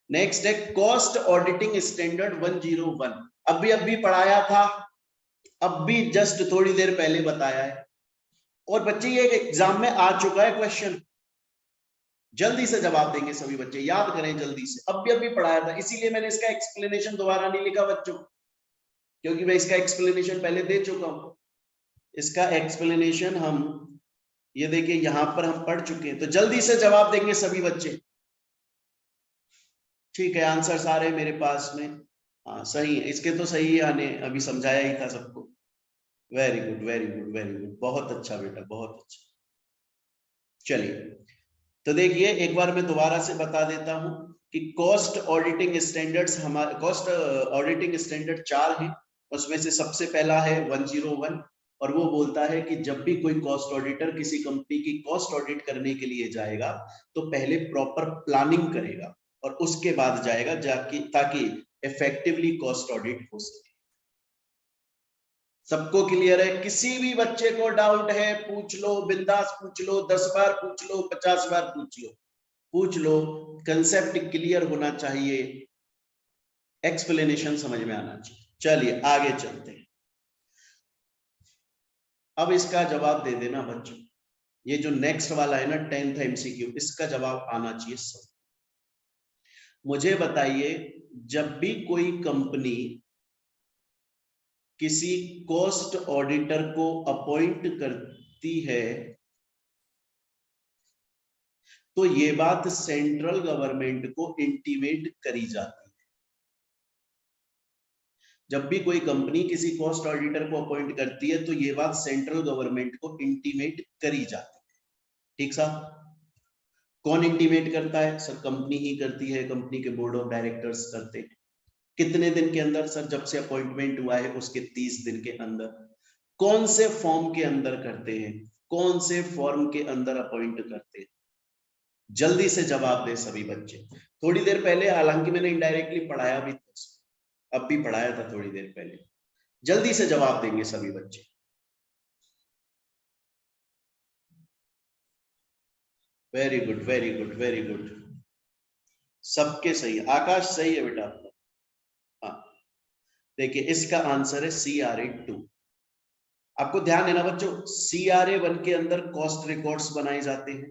नेक्स्ट है कॉस्ट ऑडिटिंग स्टैंडर्ड 101, अभी पढ़ाया था, अब भी जस्ट थोड़ी देर पहले बताया है, और बच्चे ये एग्जाम में आ चुका है क्वेश्चन, जल्दी से जवाब देंगे सभी बच्चे, याद करें जल्दी से, अभी पढ़ाया था, इसीलिए मैंने इसका एक्सप्लेनेशन दोबारा नहीं लिखा बच्चों, क्योंकि मैं इसका एक्सप्लेनेशन पहले दे चुका हूं। इसका एक्सप्लेनेशन हम ये देखिए यहां पर हम पढ़ चुके हैं, तो जल्दी से जवाब देंगे सभी बच्चे। ठीक है, आंसर सारे मेरे पास में, हाँ सही है, इसके तो सही आने, अभी समझाया ही था सबको। Very good very good very good, बहुत अच्छा बेटा, बहुत अच्छा। चलिए, तो देखिए एक बार मैं दोबारा से बता देता हूं कि कॉस्ट ऑडिटिंग स्टैंडर्ड्स, हमारे कॉस्ट ऑडिटिंग स्टैंडर्ड 4 हैं, उसमें से सबसे पहला है 101, और वो बोलता है कि जब भी कोई कॉस्ट ऑडिटर किसी कंपनी की कॉस्ट ऑडिट करने के लिए जाएगा तो पहले प्रॉपर प्लानिंग करेगा और उसके बाद जाएगा, जाके ताकि इफेक्टिवली कॉस्ट ऑडिट हो सके। सबको क्लियर है? किसी भी बच्चे को डाउट है पूछ लो, बिंदास पूछ लो, 10 बार पूछ लो, 50 बार पूछ लो, कंसेप्ट क्लियर होना चाहिए, एक्सप्लेनेशन समझ में आना चाहिए। चलिए आगे चलते हैं, अब इसका जवाब दे देना बच्चों, ये जो नेक्स्ट वाला है ना 10th एमसीक्यू, इसका जवाब आना चाहिए सब। मुझे बताइए, जब भी कोई कंपनी किसी कॉस्ट ऑडिटर को अपॉइंट करती है तो ये बात सेंट्रल गवर्नमेंट को इंटीमेट करी जाती है। जब भी कोई कंपनी किसी कॉस्ट ऑडिटर को अपॉइंट करती है तो ये बात सेंट्रल गवर्नमेंट को इंटीमेट करी जाती है। ठीक साहब? कौन इंटीमेट करता है? सर कंपनी ही करती है, कंपनी के बोर्ड ऑफ डायरेक्टर्स करते हैं। कितने दिन के अंदर? सर जब से अपॉइंटमेंट हुआ है उसके 30 दिन के अंदर। कौन से फॉर्म के अंदर करते हैं? कौन से फॉर्म के अंदर अपॉइंट करते हैं? जल्दी से जवाब दे सभी बच्चे। थोड़ी देर पहले हालांकि मैंने इनडायरेक्टली पढ़ाया भी था, अब भी पढ़ाया था थोड़ी देर पहले। जल्दी से जवाब देंगे सभी बच्चे। Very good very good very good, सबके सही है। आकाश सही है बेटा आपका। हाँ देखिए इसका आंसर है CRA 2। आपको ध्यान है ना बच्चों, CRA 1 के अंदर कॉस्ट रिकॉर्ड्स बनाए जाते हैं,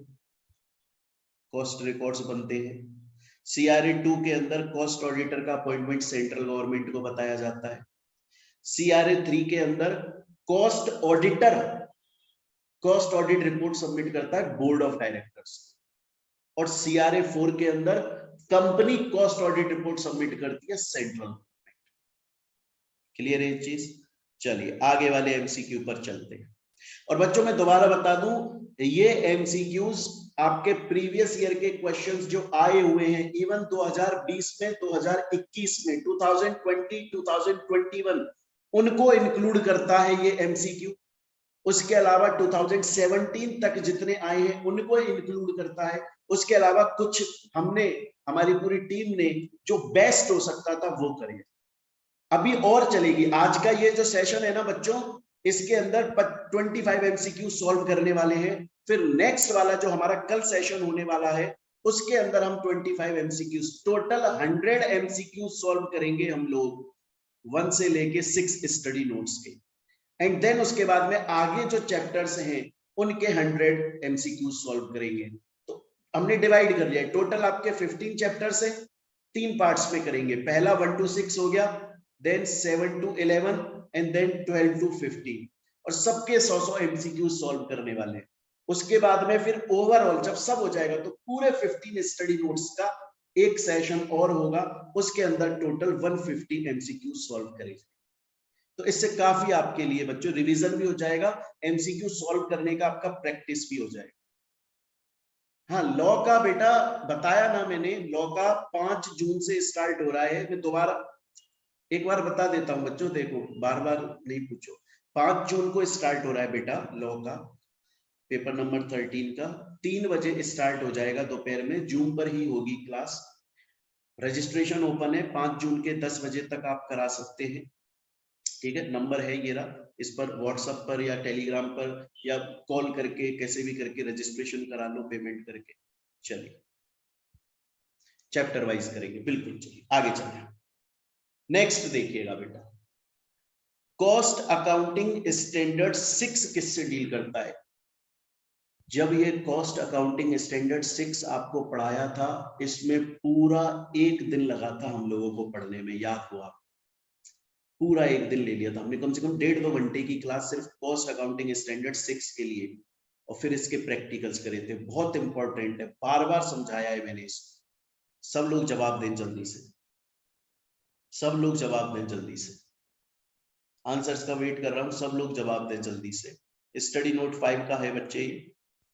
कॉस्ट रिकॉर्ड्स बनते हैं। CRA 2 के अंदर कॉस्ट ऑडिटर का अपॉइंटमेंट सेंट्रल गवर्नमेंट को बताया जाता है। CRA 3 के अंदर cost auditor cost audit report submit करता है बोर्ड ऑफ डायरेक्टर्स, और CRA 4 के अंदर company cost audit report submit करती है सेंट्रल गवर्नमेंट। क्लियर है चीज? चलिए आगे वाले MCQ पर चलते हैं। और बच्चों मैं दोबारा बता दूं, ये MCQs आपके प्रीवियस ईयर के क्वेश्चंस जो आए हुए हैं, इवन 2020 में, 2021 में, 2020, 2021, उनको इंक्लूड करता है ये MCQ। उसके अलावा 2017 तक जितने आए हैं उनको इंक्लूड करता है। उसके अलावा कुछ हमने, हमारी पूरी टीम ने जो बेस्ट हो सकता था वो करें। अभी और चलेगी, आज का ये जो सेशन है ना बच्चों, इसके अंदर 25 MCQ सॉल्व करने वाले हैं। फिर नेक्स्ट वाला जो हमारा कल सेशन होने वाला है उसके अंदर हम 25 MCQ, टोटल 100 MCQ सॉल्व करेंगे हम लोग, 1 से लेके 6 स्टडी नोट्स के। एंड देन उसके बाद में आगे जो चैप्टर्स हैं उनके 100 MCQ सॉल्व करेंगे। तो हमने डिवाइड कर लिया, टोटल आपके 15 चैप्टर्स हैं, 3 पार्ट्स में करेंगे। पहला 1 to 6 हो गया, then 7 to 11 and then 12 to 15, और सबके 100 MCQ सॉल्व करने वाले हैं। उसके बाद में फिर ओवरऑल जब सब हो जाएगा तो पूरे 15 स्टडी नोट्स का एक सेशन और होगा, उसके अंदर टोटल 150 MCQ सॉल्व करेंगे। तो इससे काफी आपके लिए बच्चों रिवीजन भी हो जाएगा, MCQ सॉल्व करने का आपका प्रैक्टिस भी हो जाएगा। हाँ, लॉ का बेटा बताया ना मैंने, लॉ का 5 जून से स्टार्ट हो रहा है। मैं दोबारा एक बार बता देता हूँ बच्चों, देखो बार बार नहीं पूछो। 5 जून को स्टार्ट हो रहा है बेटा लॉ का, पेपर नंबर 13 का 3 बजे स्टार्ट हो जाएगा दोपहर में, जूम पर ही होगी क्लास। रजिस्ट्रेशन ओपन है, 5 जून के 10 बजे तक आप करा सकते हैं। ठीक है, नंबर है ये रहा, इस पर व्हाट्सएप पर या टेलीग्राम पर या कॉल करके कैसे भी करके रजिस्ट्रेशन करा लो पेमेंट करके। चलिए चैप्टर वाइज करेंगे, बिल्कुल। चलिए आगे चलते हैं। नेक्स्ट देखिएगा बेटा, कॉस्ट अकाउंटिंग स्टैंडर्ड 6 किससे डील करता है? जब ये कॉस्ट अकाउंटिंग स्टैंडर्ड 6 आपको पढ़ाया था, इसमें पूरा 1 दिन लगा था हम लोगों को पढ़ने में, याद हो आप? पूरा 1 दिन ले लिया था हमने, कम से कम 1.5-2 घंटे की क्लास सिर्फ कॉस्ट अकाउंटिंग स्टैंडर्ड 6 के लिए, और फिर इसके प्रैक्टिकल्स करे थे। बहुत इंपॉर्टेंट है, बार बार समझाया है मैंने इसको। सब लोग जवाब दें जल्दी से, सब लोग जवाब दें जल्दी से, आंसर्स का वेट कर रहा हूं, सब लोग जवाब दें जल्दी से। स्टडी नोट 5 का है बच्चे,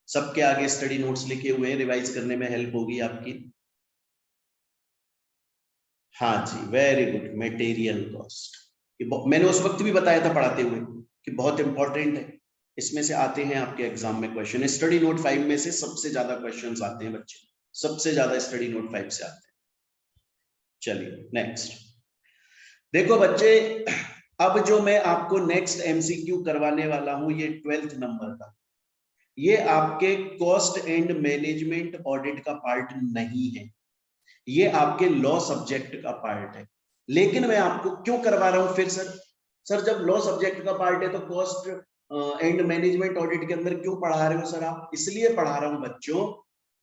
सबके आगे स्टडी नोट्स लिखे हुए हैं, रिवाइज करने में हेल्प होगी आपकी। हाँ जी, वेरी गुड। मटेरियल कॉस्ट, मैंने उस वक्त भी बताया था पढ़ाते हुए कि बहुत इंपॉर्टेंट है, इसमें से आते हैं आपके एग्जाम में क्वेश्चन। स्टडी नोट 5 में से सबसे ज्यादा क्वेश्चंस आते हैं बच्चे, सबसे ज्यादा स्टडी नोट 5 से आते हैं। चलिए नेक्स्ट देखो बच्चे, अब जो मैं आपको नेक्स्ट एमसीक्यू करवाने वाला हूं, ये 12th नंबर का, ये आपके कॉस्ट एंड मैनेजमेंट ऑडिट का पार्ट नहीं है, ये आपके लॉ सब्जेक्ट का पार्ट है। लेकिन मैं आपको क्यों करवा रहा हूं फिर? सर जब लॉ सब्जेक्ट का पार्ट है तो कॉस्ट एंड मैनेजमेंट ऑडिट के अंदर क्यों पढ़ा रहे हो सर आप? इसलिए पढ़ा रहा हूं बच्चों,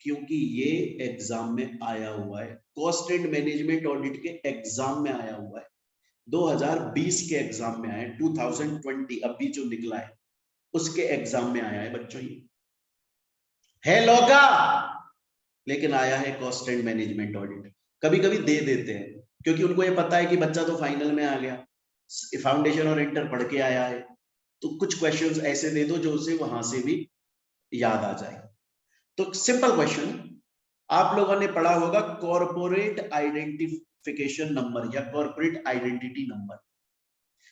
क्योंकि ये एग्जाम में आया हुआ है, कॉस्ट एंड मैनेजमेंट ऑडिट के एग्जाम में आया हुआ है, 2020 के एग्जाम में आया है, 2020 अभी जो निकला है उसके एग्जाम में आया है बच्चों। ये है लॉ का, लेकिन आया है कॉस्ट एंड मैनेजमेंट ऑडिट। कभी कभी दे देते हैं क्योंकि उनको ये पता है कि बच्चा तो फाइनल में आ गया, फाउंडेशन और इंटर पढ़ के आया है, तो कुछ क्वेश्चंस ऐसे दे दो जो उसे वहां से भी याद आ जाए। तो सिंपल क्वेश्चन, आप लोगों ने पढ़ा होगा कॉर्पोरेट आइडेंटिफिकेशन नंबर या कॉर्पोरेट आइडेंटिटी नंबर।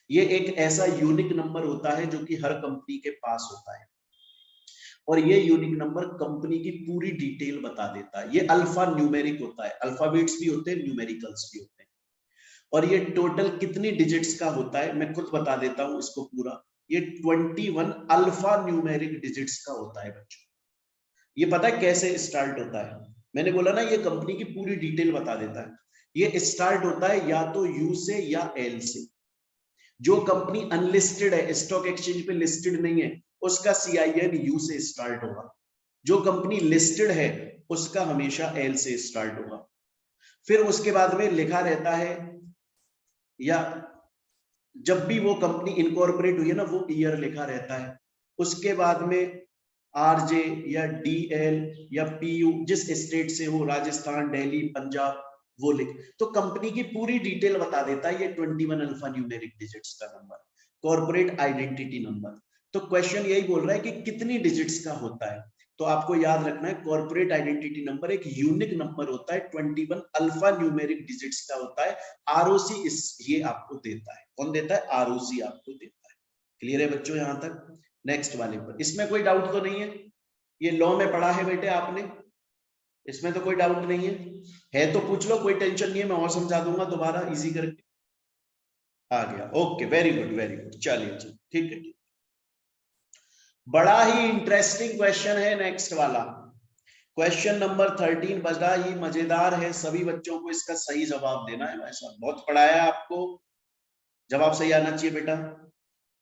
ये एक ऐसा यूनिक नंबर होता है जो कि हर कंपनी के पास होता है, और ये यूनिक नंबर कंपनी की पूरी डिटेल बता देता है। ये अल्फा न्यूमेरिक होता है, अल्फाबेट्स भी होते हैं, न्यूमेरिकल्स भी होते हैं, और ये टोटल कितनी डिजिट्स का होता है मैं खुद बता देता हूं इसको पूरा। ये 21 अल्फा न्यूमेरिक डिजिट्स का होता है बच्चों। ये पता है कैसे स्टार्ट होता है? मैंने बोला ना, ये कंपनी की पूरी डिटेल बता देता है। ये स्टार्ट होता है या तो यू से या एल से। जो कंपनी अनलिस्टेड है, स्टॉक एक्सचेंज पे लिस्टेड नहीं है, उसका CIN यू से स्टार्ट होगा। जो कंपनी लिस्टेड है उसका हमेशा एल से स्टार्ट होगा। फिर उसके बाद में लिखा रहता है, या जब भी वो कंपनी इनकॉर्पोरेट हुई है ना, वो ईयर लिखा रहता है। उसके बाद में RJ या DL या PU, जिस स्टेट से हो, राजस्थान, दिल्ली, पंजाब, वो लिख, तो कंपनी की पूरी डिटेल बता देता है ये 21 अल्फा न्यूमेरिक डिजिट्स का नंबर, कॉर्पोरेट आइडेंटिटी नंबर। तो क्वेश्चन यही बोल रहा है कि कितनी डिजिट्स का होता है, तो आपको याद रखना है कॉर्पोरेट आइडेंटिटी नंबर एक यूनिक नंबर होता है, 21 अल्फा न्यूमेरिक डिजिट्स का होता है। ROC ये आपको देता है, कौन देता है? ROC आपको देता है। क्लियर है बच्चों यहां तक? नेक्स्ट वाले पर इसमें कोई डाउट तो नहीं है? ये लॉ में पढ़ा है बेटे आपने, इसमें तो कोई डाउट नहीं है तो पूछ लो, कोई टेंशन नहीं है, मैं और समझा दूंगा दोबारा इजी करके। आ गया, okay, very good very good. चलिए ठीक है, बड़ा ही इंटरेस्टिंग क्वेश्चन है नेक्स्ट वाला, क्वेश्चन नंबर 13 बड़ा ही मजेदार है। सभी बच्चों को इसका सही जवाब देना है, भाई साहब बहुत पढ़ाया है आपको, जवाब सही आना चाहिए बेटा।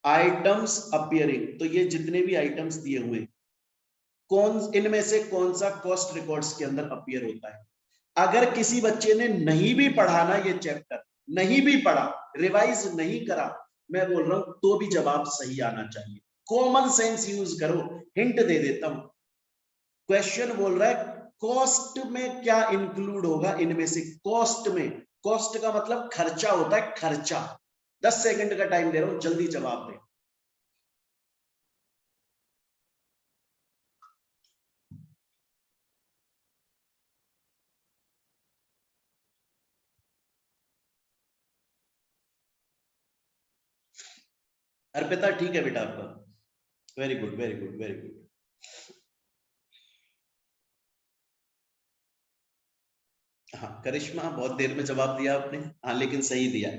आइटम्स अपियरिंग, तो ये जितने भी आइटम्स दिए हुए, कौन इनमें से कौन सा कॉस्ट रिकॉर्ड्स के अंदर अपीयर होता है? अगर किसी बच्चे ने नहीं भी पढ़ा ना ये चैप्टर, नहीं भी पढ़ा, रिवाइज नहीं करा, मैं बोल रहा हूं तो भी जवाब सही आना चाहिए। कॉमन सेंस यूज करो, हिंट दे देता हूं। क्वेश्चन बोल रहा है कॉस्ट में क्या इंक्लूड होगा इनमें से? कॉस्ट में, कॉस्ट का मतलब खर्चा होता है, खर्चा। 10 सेकंड का टाइम दे रहा हूं, जल्दी जवाब दे। अर्पिता ठीक है बेटा आपका, very good very good very good. हाँ करिश्मा बहुत देर में जवाब दिया आपने, हाँ लेकिन सही दिया,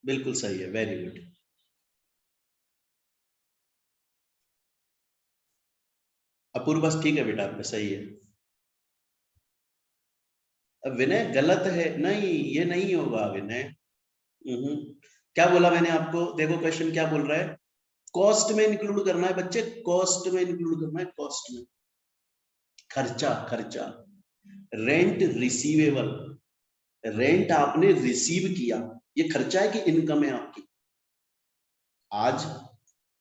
बिल्कुल सही है, वेरी गुड। अपूर्व बस ठीक है बेटा आपका सही है। अब विनय गलत है, नहीं ये नहीं होगा विनय। क्या बोला मैंने आपको, देखो क्वेश्चन क्या बोल रहा है, कॉस्ट में इंक्लूड करना है बच्चे, कॉस्ट में इंक्लूड करना है, कॉस्ट में, खर्चा खर्चा, रेंट रिसीवेबल, रेंट आपने रिसीव किया, ये खर्चा है कि इनकम है आपकी। आज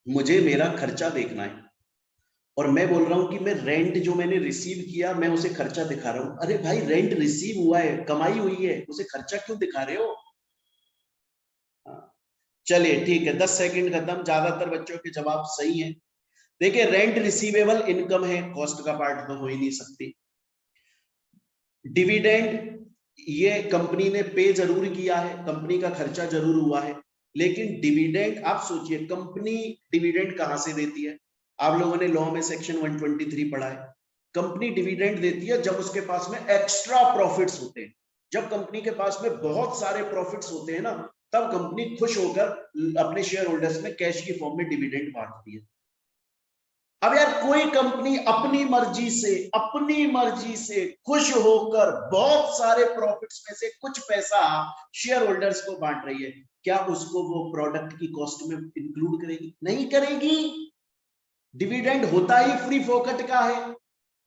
मुझे मेरा खर्चा देखना है और मैं बोल रहा हूं कि मैं रेंट जो मैंने रिसीव किया मैं उसे खर्चा दिखा रहा हूं। अरे भाई रेंट रिसीव हुआ है, कमाई हुई है, उसे खर्चा क्यों दिखा रहे हो? चलिए ठीक है, 10 सेकंड खत्म, ज्यादातर बच्चों के जवाब सही हैं। देखिए रेंट रिसीवेबल इनकम है, कॉस्ट का पार्ट तो हो ही नहीं सकती। डिविडेंड ये कंपनी ने पे जरूर किया है, कंपनी का खर्चा जरूर हुआ है, लेकिन डिविडेंड आप सोचिए कंपनी डिविडेंड कहां से देती है? आप लोगों ने लॉ में सेक्शन 123 पढ़ा है, कंपनी डिविडेंड देती है जब उसके पास में एक्स्ट्रा प्रॉफिट्स होते हैं। जब कंपनी के पास में बहुत सारे प्रॉफिट्स होते हैं ना, तब कंपनी खुश होकर अपने शेयर होल्डर्स में कैश की फॉर्म में डिविडेंड बांटती है। अब यार कोई कंपनी अपनी मर्जी से खुश होकर बहुत सारे प्रॉफिट्स में से कुछ पैसा शेयर होल्डर्स को बांट रही है, क्या उसको वो प्रोडक्ट की कॉस्ट में इंक्लूड करेगी? नहीं करेगी। डिविडेंड होता ही फ्री फोकट का है।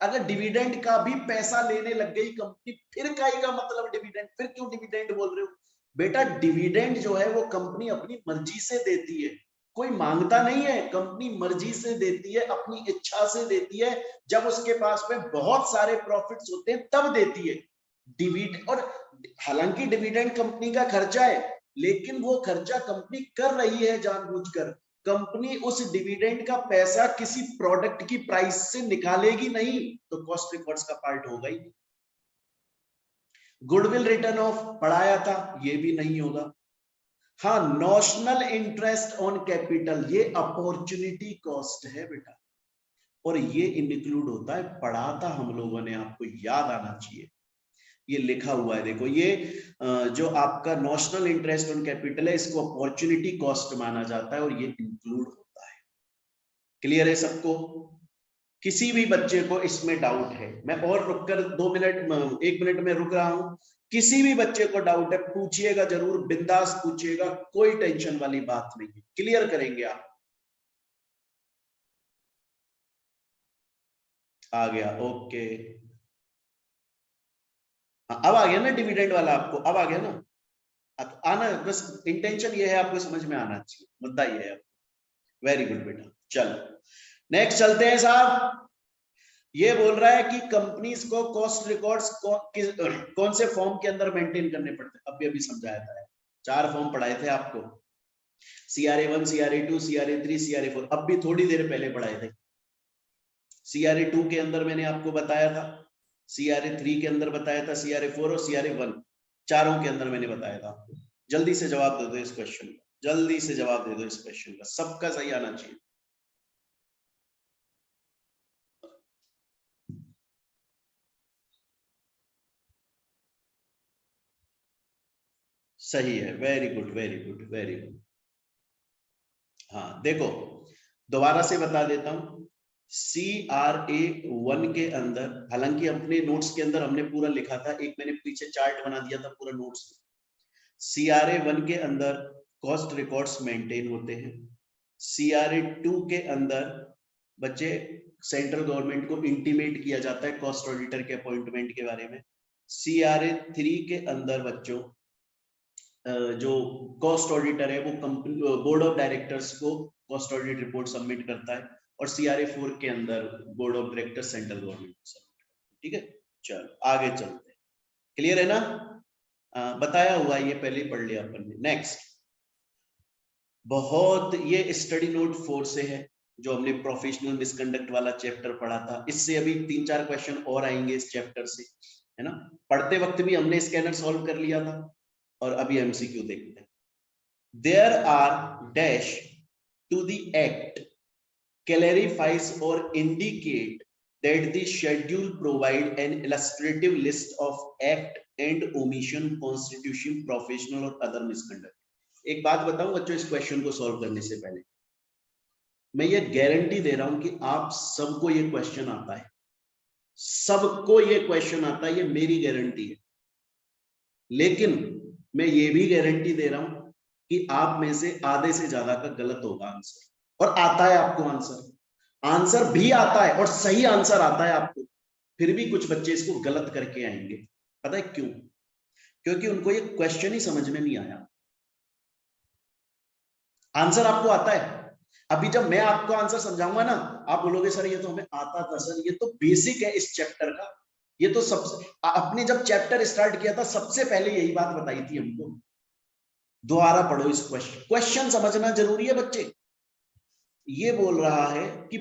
अगर डिविडेंड का भी पैसा लेने लग गई कंपनी, फिर काई का मतलब डिविडेंड, फिर क्यों डिविडेंड बोल रहे हो? बेटा डिविडेंड जो है वो कंपनी अपनी मर्जी से देती है, कोई मांगता नहीं है, कंपनी मर्जी से देती है, अपनी इच्छा से देती है, जब उसके पास में बहुत सारे प्रॉफिट्स होते हैं तब देती है डिविडेंड। और हालांकि डिविडेंड कंपनी का खर्चा है, लेकिन वो खर्चा कंपनी कर रही है जानबूझकर। कंपनी उस डिविडेंड का पैसा किसी प्रोडक्ट की प्राइस से निकालेगी नहीं, तो कॉस्ट रिकॉर्ड्स का पार्ट होगा ही। गुडविल रिटर्न ऑफ पढ़ाया था, ये भी नहीं होगा। हाँ नॉशनल इंटरेस्ट ऑन कैपिटल, ये अपॉर्चुनिटी कॉस्ट है बेटा, और ये इंक्लूड होता है, पढ़ा था हम लोगों ने, आपको याद आना चाहिए, ये लिखा हुआ है देखो, ये जो आपका नॉशनल इंटरेस्ट ऑन कैपिटल है इसको अपॉर्चुनिटी कॉस्ट माना जाता है और ये इंक्लूड होता है। क्लियर है सबको? किसी भी बच्चे को इसमें डाउट है, मैं और रुककर 1 मिनट में रुक रहा हूं, किसी भी बच्चे को डाउट है पूछिएगा जरूर, बिंदास पूछिएगा, कोई टेंशन वाली बात नहीं है, क्लियर करेंगे आप। आ गया, ओके। अब आ गया ना डिविडेंड वाला, आपको अब आ गया ना? आना, बस इंटेंशन ये है आपको समझ में आना चाहिए, मुद्दा ये है। वेरी गुड बेटा, चलो नेक्स्ट चलते हैं साहब। ये बोल रहा है कि कंपनीज को कॉस्ट रिकॉर्ड्स कौन से फॉर्म के अंदर मेंटेन करने पड़ते हैं? अभी अभी समझाया था, 4 फॉर्म पढ़ाए थे आपको, CRA1, CRA2, CRA3, CRA4, अब भी थोड़ी देर पहले पढ़ाए थे। CRA2 के अंदर मैंने आपको बताया था, CRA3 के अंदर बताया था, CRA4 और CRA1, चारों के अंदर मैंने बताया था आपको। जल्दी से जवाब दे दो इस क्वेश्चन का, जल्दी से जवाब दे दो इस क्वेश्चन का, सबका सही आना चाहिए। सही है, very good very good very good. हाँ देखो दोबारा से बता देता हूं, CRA1 के अंदर, हालांकि अपने नोट्स के अंदर हमने पूरा लिखा था, एक मैंने पीछे चार्ट बना दिया था पूरा नोट्स में। CRA1 के अंदर कॉस्ट रिकॉर्ड्स मेंटेन होते हैं, CRA2 के अंदर बच्चे सेंट्रल गवर्नमेंट को इंटीमेट किया जाता है कॉस्ट ऑडिटर के अपॉइंटमेंट के बारे में। CRA3 के अंदर बच्चों जो कॉस्ट ऑडिटर है वो कंपनी बोर्ड ऑफ डायरेक्टर्स को कॉस्ट ऑडिट रिपोर्ट सबमिट करता है, और CRA4 के अंदर board of director central government को सबमिट करता है। ठीक है, चलो आगे चलते हैं, क्लियर है ना? बताया हुआ ये पहले ही पढ़ लिया अपन ने। नेक्स्ट, बहुत ये स्टडी नोट 4 से है, जो हमने प्रोफेशनल मिसकंडक्ट वाला चैप्टर पढ़ा था, इससे अभी 3-4 क्वेश्चन और आएंगे इस चैप्टर से, है ना? पढ़ते वक्त भी हमने स्कैनर सॉल्व कर लिया था, और अभी MCQ देखते हैं। There are dash to the act clarifies or indicate that the schedule provide an illustrative list of act and omission constitution professional और other misconduct. एक बात बताऊं बच्चों, इस क्वेश्चन को सॉल्व करने से पहले मैं ये गारंटी दे रहा हूं कि आप सबको ये क्वेश्चन आता है, सबको ये क्वेश्चन आता है, ये मेरी गारंटी है। लेकिन मैं ये भी गारंटी दे रहा हूं कि आप में से आधे से ज्यादा का गलत होगा आंसर, और आता है आपको आंसर भी आता है और सही आंसर आता है आपको, फिर भी कुछ बच्चे इसको गलत करके आएंगे। पता है क्यों? क्योंकि उनको ये क्वेश्चन ही समझ में नहीं आया। आंसर आपको आता है, अभी जब मैं आपको आंसर समझाऊंगा ना, आप बोलोगे सर ये तो हमें आता था सर, ये तो बेसिक है इस चैप्टर का, ये तो सबसे, आपने जब चैप्टर स्टार्ट किया था सबसे पहले यही बात बताई थी हमको। दोबारा पढ़ो इस क्वेश्चन समझना जरूरी है बच्चे। ये बोल रहा है कि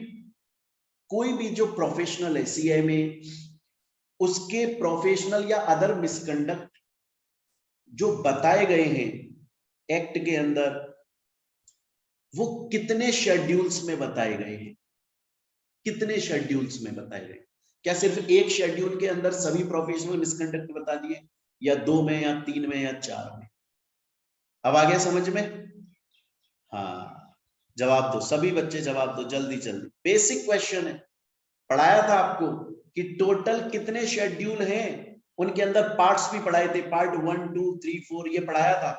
कोई भी जो प्रोफेशनल है सीएमए, उसके प्रोफेशनल या अदर मिसकंडक्ट जो बताए गए हैं एक्ट के अंदर, वो कितने शेड्यूल्स में बताए गए हैं, कितने शेड्यूल्स में बताए गए? क्या सिर्फ एक शेड्यूल के अंदर सभी प्रोफेशनल मिसकंडक्ट बता दिए, या 2 में या 3 में या 4 में? अब आ गया समझ में? हाँ, जवाब दो, सभी बच्चे जवाब दो जल्दी जल्दी। बेसिक क्वेश्चन है, पढ़ाया था आपको कि टोटल कितने शेड्यूल हैं, उनके अंदर पार्ट्स भी पढ़ाए थे, पार्ट 1 2 3 4 ये पढ़ाया था।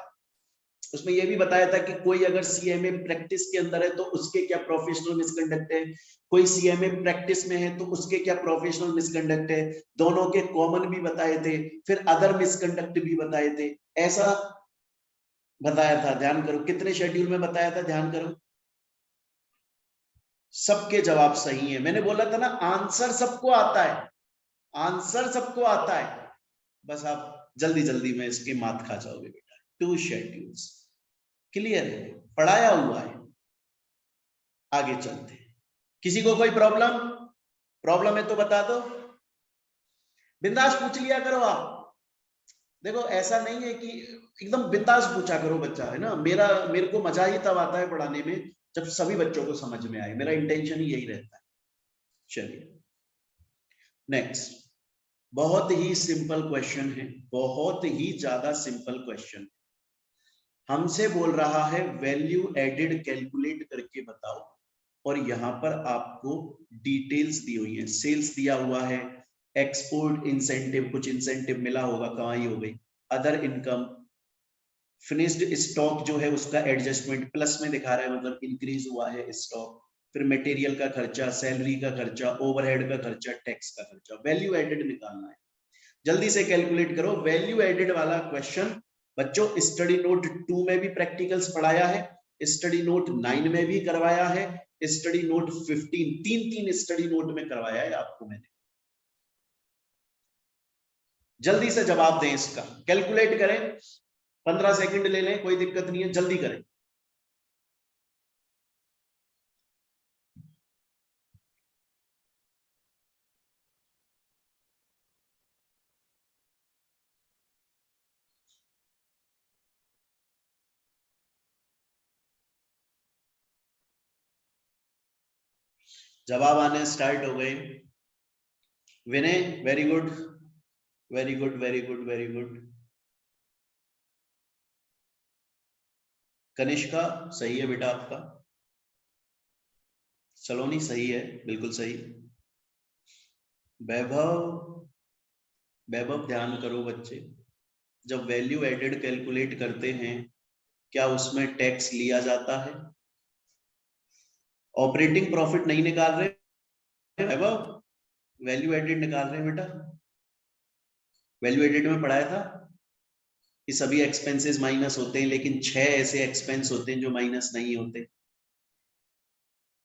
उसमें यह भी बताया था कि कोई अगर सीएमए प्रैक्टिस के अंदर है तो उसके क्या प्रोफेशनल मिसकंडक्ट है, कोई सीएमए प्रैक्टिस में है तो उसके क्या प्रोफेशनल मिसकंडक्ट है, दोनों के कॉमन भी बताए थे, फिर अदर मिसकंडक्ट भी बताए थे, ऐसा बताया था। ध्यान करो कितने शेड्यूल में बताया था, ध्यान करो। सबके जवाब सही है। मैंने बोला था ना आंसर सबको आता है, आंसर सबको आता है, बस आप जल्दी जल्दी में इसकी मात खा जाओगे बेटा। 2 शेड्यूल्स क्लियर है, पढ़ाया हुआ है। आगे चलते हैं। किसी को कोई प्रॉब्लम है तो बता दो, बिंदास पूछ लिया करो आप। देखो ऐसा नहीं है कि एकदम बिंदास पूछा करो बच्चा, है ना। मेरे को मजा ही तब आता है पढ़ाने में जब सभी बच्चों को समझ में आए, मेरा इंटेंशन ही यही रहता है। चलिए नेक्स्ट, बहुत ही सिंपल क्वेश्चन है, बहुत ही ज्यादा सिंपल क्वेश्चन। हमसे बोल रहा है वैल्यू एडेड कैलकुलेट करके बताओ, और यहां पर आपको डिटेल्स दी हुई है, सेल्स दिया हुआ है, एक्सपोर्ट इंसेंटिव, कुछ इंसेंटिव मिला होगा, कमाई हो गई, अदर इनकम, फिनिश्ड स्टॉक जो है उसका एडजस्टमेंट प्लस में दिखा रहा है, मतलब इंक्रीज हुआ है स्टॉक, फिर मटेरियल का खर्चा, सैलरी का खर्चा, ओवरहेड का खर्चा, टैक्स का खर्चा, वैल्यू एडेड निकालना है। जल्दी से कैलकुलेट करो। वैल्यू एडेड वाला क्वेश्चन बच्चों स्टडी नोट 2 में भी प्रैक्टिकल्स पढ़ाया है, स्टडी नोट 9 में भी करवाया है, स्टडी नोट 15, 3 स्टडी नोट में करवाया है आपको मैंने। जल्दी से जवाब दें इसका, कैलकुलेट करें, 15 सेकंड ले लें, कोई दिक्कत नहीं है, जल्दी करें। जवाब आने स्टार्ट हो गए। Vinay very good, very good, very good, very good. Kanishka सही है बेटा आपका, सलोनी सही है, बिल्कुल सही। वैभव, वैभव ध्यान करो बच्चे, जब वैल्यू एडेड कैलकुलेट करते हैं क्या उसमें टैक्स लिया जाता है? ऑपरेटिंग प्रॉफिट नहीं निकाल रहे वैभव, वैल्यू एडेड निकाल रहे हैं बेटा। वैल्यू एडेड में पढ़ाया था कि सभी एक्सपेंसेस माइनस होते हैं, लेकिन 6 ऐसे एक्सपेंस होते हैं जो माइनस नहीं होते।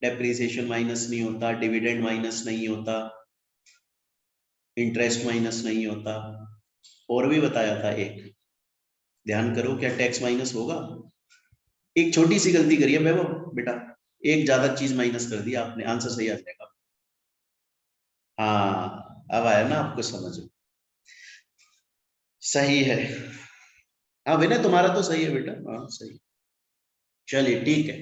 डेप्रिसिएशन माइनस नहीं होता, डिविडेंड माइनस नहीं होता, इंटरेस्ट माइनस नहीं होता, और भी बताया था एक, ध्यान करो क्या टैक्स माइनस होगा? एक छोटी सी गलती करिए वैभव बेटा, एक ज्यादा चीज माइनस कर दिया आपने, आंसर सही आ जाएगा। हाँ अब आया ना आपको समझ में, सही है। हाँ विनय तुम्हारा तो सही है बेटा, हाँ सही। चलिए ठीक है,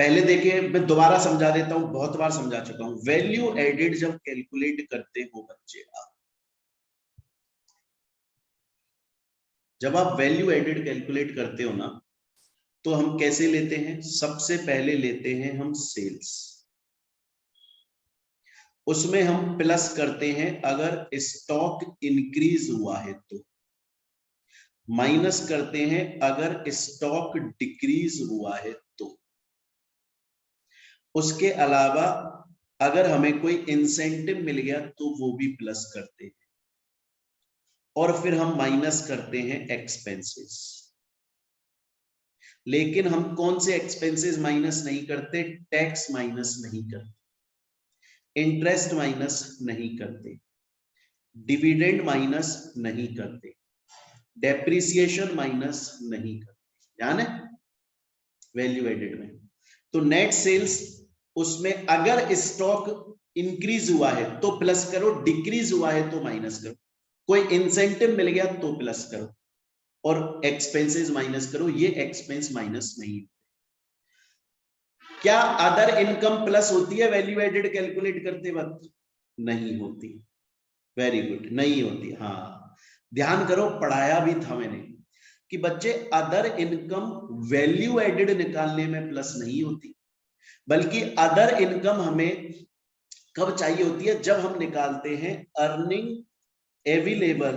पहले देखिए, मैं दोबारा समझा देता हूं, बहुत बार समझा चुका हूं। वैल्यू एडेड जब कैलकुलेट करते हो बच्चे आप, जब आप वैल्यू एडेड कैलकुलेट करते हो ना, तो हम कैसे लेते हैं? सबसे पहले लेते हैं हम सेल्स, उसमें हम प्लस करते हैं अगर स्टॉक इंक्रीज हुआ है तो, माइनस करते हैं अगर स्टॉक डिक्रीज हुआ है तो, उसके अलावा अगर हमें कोई इंसेंटिव मिल गया तो वो भी प्लस करते हैं, और फिर हम माइनस करते हैं एक्सपेंसेस। लेकिन हम कौन से एक्सपेंसेस माइनस नहीं करते? टैक्स माइनस नहीं करते, इंटरेस्ट माइनस नहीं करते, डिविडेंड माइनस नहीं करते, डेप्रिसिएशन माइनस नहीं करते, ध्यान है वैल्यू एडेड में। तो नेट सेल्स, उसमें अगर स्टॉक इंक्रीज हुआ है तो प्लस करो, डिक्रीज हुआ है तो माइनस करो, कोई इंसेंटिव मिल गया तो प्लस करो, और एक्सपेंसेस माइनस करो, ये एक्सपेंस माइनस नहीं। क्या अदर इनकम प्लस होती है वैल्यू एडेड कैलकुलेट करते वक्त? नहीं होती। वेरी गुड, नहीं होती। हाँ, ध्यान करो, पढ़ाया भी था मैंने कि बच्चे अदर इनकम वैल्यू एडेड निकालने में प्लस नहीं होती, बल्कि अदर इनकम हमें कब चाहिए होती है? जब हम निकालते हैं अर्निंग अवेलेबल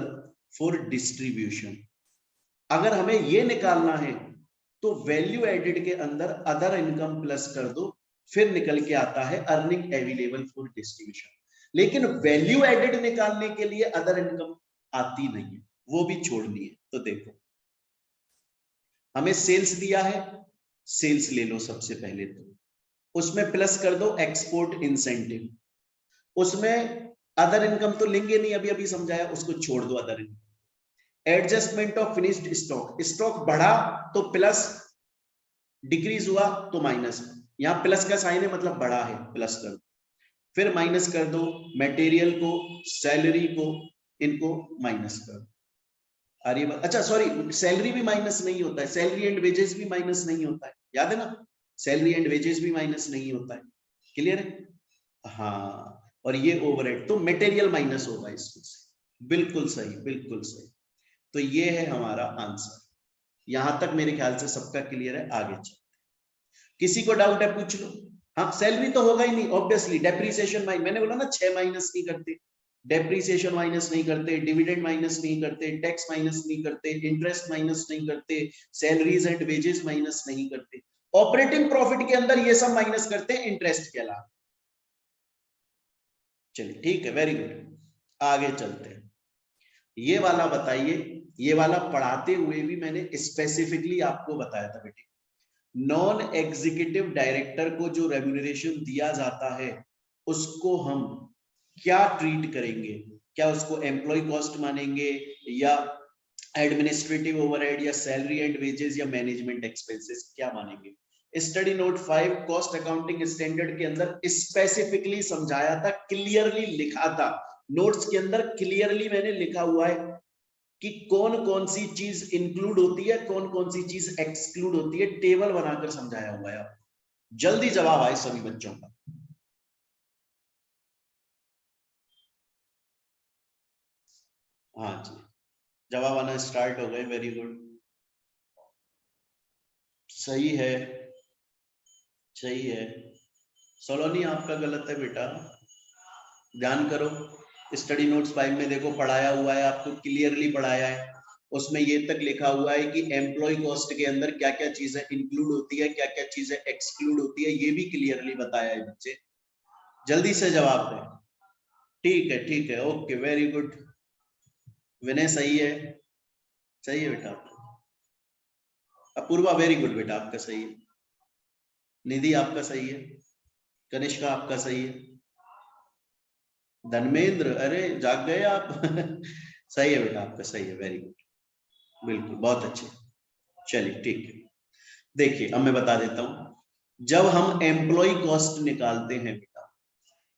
फॉर डिस्ट्रीब्यूशन। अगर हमें ये निकालना है तो वैल्यू एडेड के अंदर अदर इनकम प्लस कर दो, फिर निकल के आता है अर्निंग अवेलेबल फॉर डिस्ट्रीब्यूशन। लेकिन वैल्यू एडेड निकालने के लिए अदर इनकम आती नहीं है, वो भी छोड़नी है। तो देखो, हमें सेल्स दिया है, सेल्स ले लो सबसे पहले, तो उसमें प्लस कर दो एक्सपोर्ट इंसेंटिव, उसमें अदर इनकम तो लेंगे नहीं, अभी अभी समझाया, उसको छोड़ दो other income. Adjustment of finished stock, stock बढ़ा तो प्लस, डिक्रीज हुआ तो माइनस, यहां प्लस का साइन है मतलब बढ़ा है, प्लस कर दो, फिर माइनस कर दो मटेरियल को, सैलरी को, इनको माइनस कर दो। अरे अच्छा सॉरी, सैलरी भी माइनस नहीं होता है, सैलरी एंड वेजेस भी माइनस नहीं होता है, याद है ना, सैलरी एंड वेजेस भी माइनस नहीं होता है, क्लियर है? हाँ, और ये ओवरहेड, तो मटेरियल माइनस होगा इसमें से। बिल्कुल सही, बिल्कुल सही। तो ये है हमारा आंसर। यहां तक मेरे ख्याल से सबका क्लियर है, आगे चल। किसी को डाउट है पूछ लो। हाँ, सैलरी तो होगा ही नहीं ऑब्वियसली, डेप्रिसिएशन मैंने बोला ना 6 माइनस नहीं करते, डेप्रिसिएशन माइनस नहीं करते, डिविडेंड माइनस नहीं करते, टैक्स माइनस नहीं करते, इंटरेस्ट माइनस नहीं करते, सैलरीज एंड वेजेस माइनस नहीं करते, ऑपरेटिंग प्रॉफिट के अंदर ये सब माइनस करते हैं इंटरेस्ट के अलावा। चलिए ठीक है, वेरी गुड, आगे चलते हैं। ये वाला बताइए, ये वाला पढ़ाते हुए भी मैंने स्पेसिफिकली आपको बताया था बेटे, नॉन एग्जीक्यूटिव डायरेक्टर को जो रेम्यूनरेशन दिया जाता है उसको हम क्या ट्रीट करेंगे? क्या उसको एम्प्लॉय कॉस्ट मानेंगे, या एडमिनिस्ट्रेटिव ओवरहेड, या सैलरी एंड वेजेस, या मैनेजमेंट एक्सपेंसेस, क्या मानेंगे? Study note 5 cost accounting standard के अंदर स्पेसिफिकली समझाया था, क्लियरली लिखा था, नोट्स के अंदर क्लियरली मैंने लिखा हुआ है कि कौन कौन सी चीज इंक्लूड होती है, कौन कौन सी चीज एक्सक्लूड होती है, टेबल बनाकर समझाया हुआ है। जल्दी जवाब आए सभी बच्चों का। हाँ जी, जवाब आना स्टार्ट हो गए, वेरी गुड, सही है, सही है। सोलोनी आपका गलत है बेटा, ध्यान करो, स्टडी नोट्स 5 में देखो पढ़ाया हुआ है, आपको क्लियरली पढ़ाया है, उसमें ये तक लिखा हुआ है कि एम्प्लॉय कॉस्ट के अंदर क्या क्या चीजें इंक्लूड होती है, क्या क्या चीजें एक्सक्लूड होती है, ये भी क्लियरली बताया है बच्चे। जल्दी से जवाब दें। ठीक है, ठीक है, ओके, वेरी गुड। विनय सही है, सही है बेटा आपका। अपूर्वा वेरी गुड बेटा, आपका सही है। निधि आपका सही है, कनिष्का आपका सही है, धर्मेंद्र अरे जाग गए आप सही है बेटा आपका, सही है, वेरी गुड, बिल्कुल बहुत अच्छे। चलिए ठीक है, देखिए अब मैं बता देता हूं, जब हम एम्प्लॉय कॉस्ट निकालते हैं बेटा,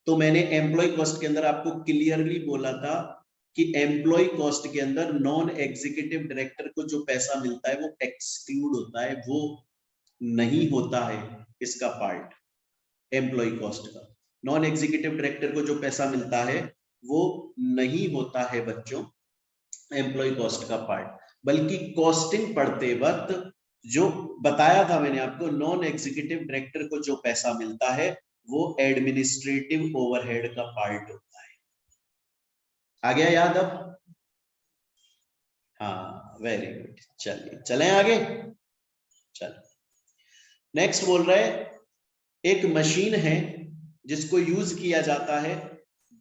तो मैंने एम्प्लॉय कॉस्ट के अंदर आपको क्लियरली बोला था कि एम्प्लॉय कॉस्ट के अंदर नॉन एग्जीक्यूटिव डायरेक्टर को जो पैसा मिलता है वो एक्सक्लूड होता है, वो नहीं होता है। इसका पार्ट एम्प्लॉय कॉस्ट का। नॉन एग्जीक्यूटिव डायरेक्टर को जो पैसा मिलता है वो नहीं होता है बच्चों एम्प्लॉय कॉस्ट का पार्ट, बल्कि कॉस्टिंग पढ़ते वक्त जो बताया था मैंने आपको, नॉन एग्जीक्यूटिव डायरेक्टर को जो पैसा मिलता है वो एडमिनिस्ट्रेटिव ओवरहेड का पार्ट होता है। आ गया याद अब? हाँ वेरी गुड, चलिए चलें आगे। चलो नेक्स्ट बोल रहे हैं, एक मशीन है जिसको यूज किया जाता है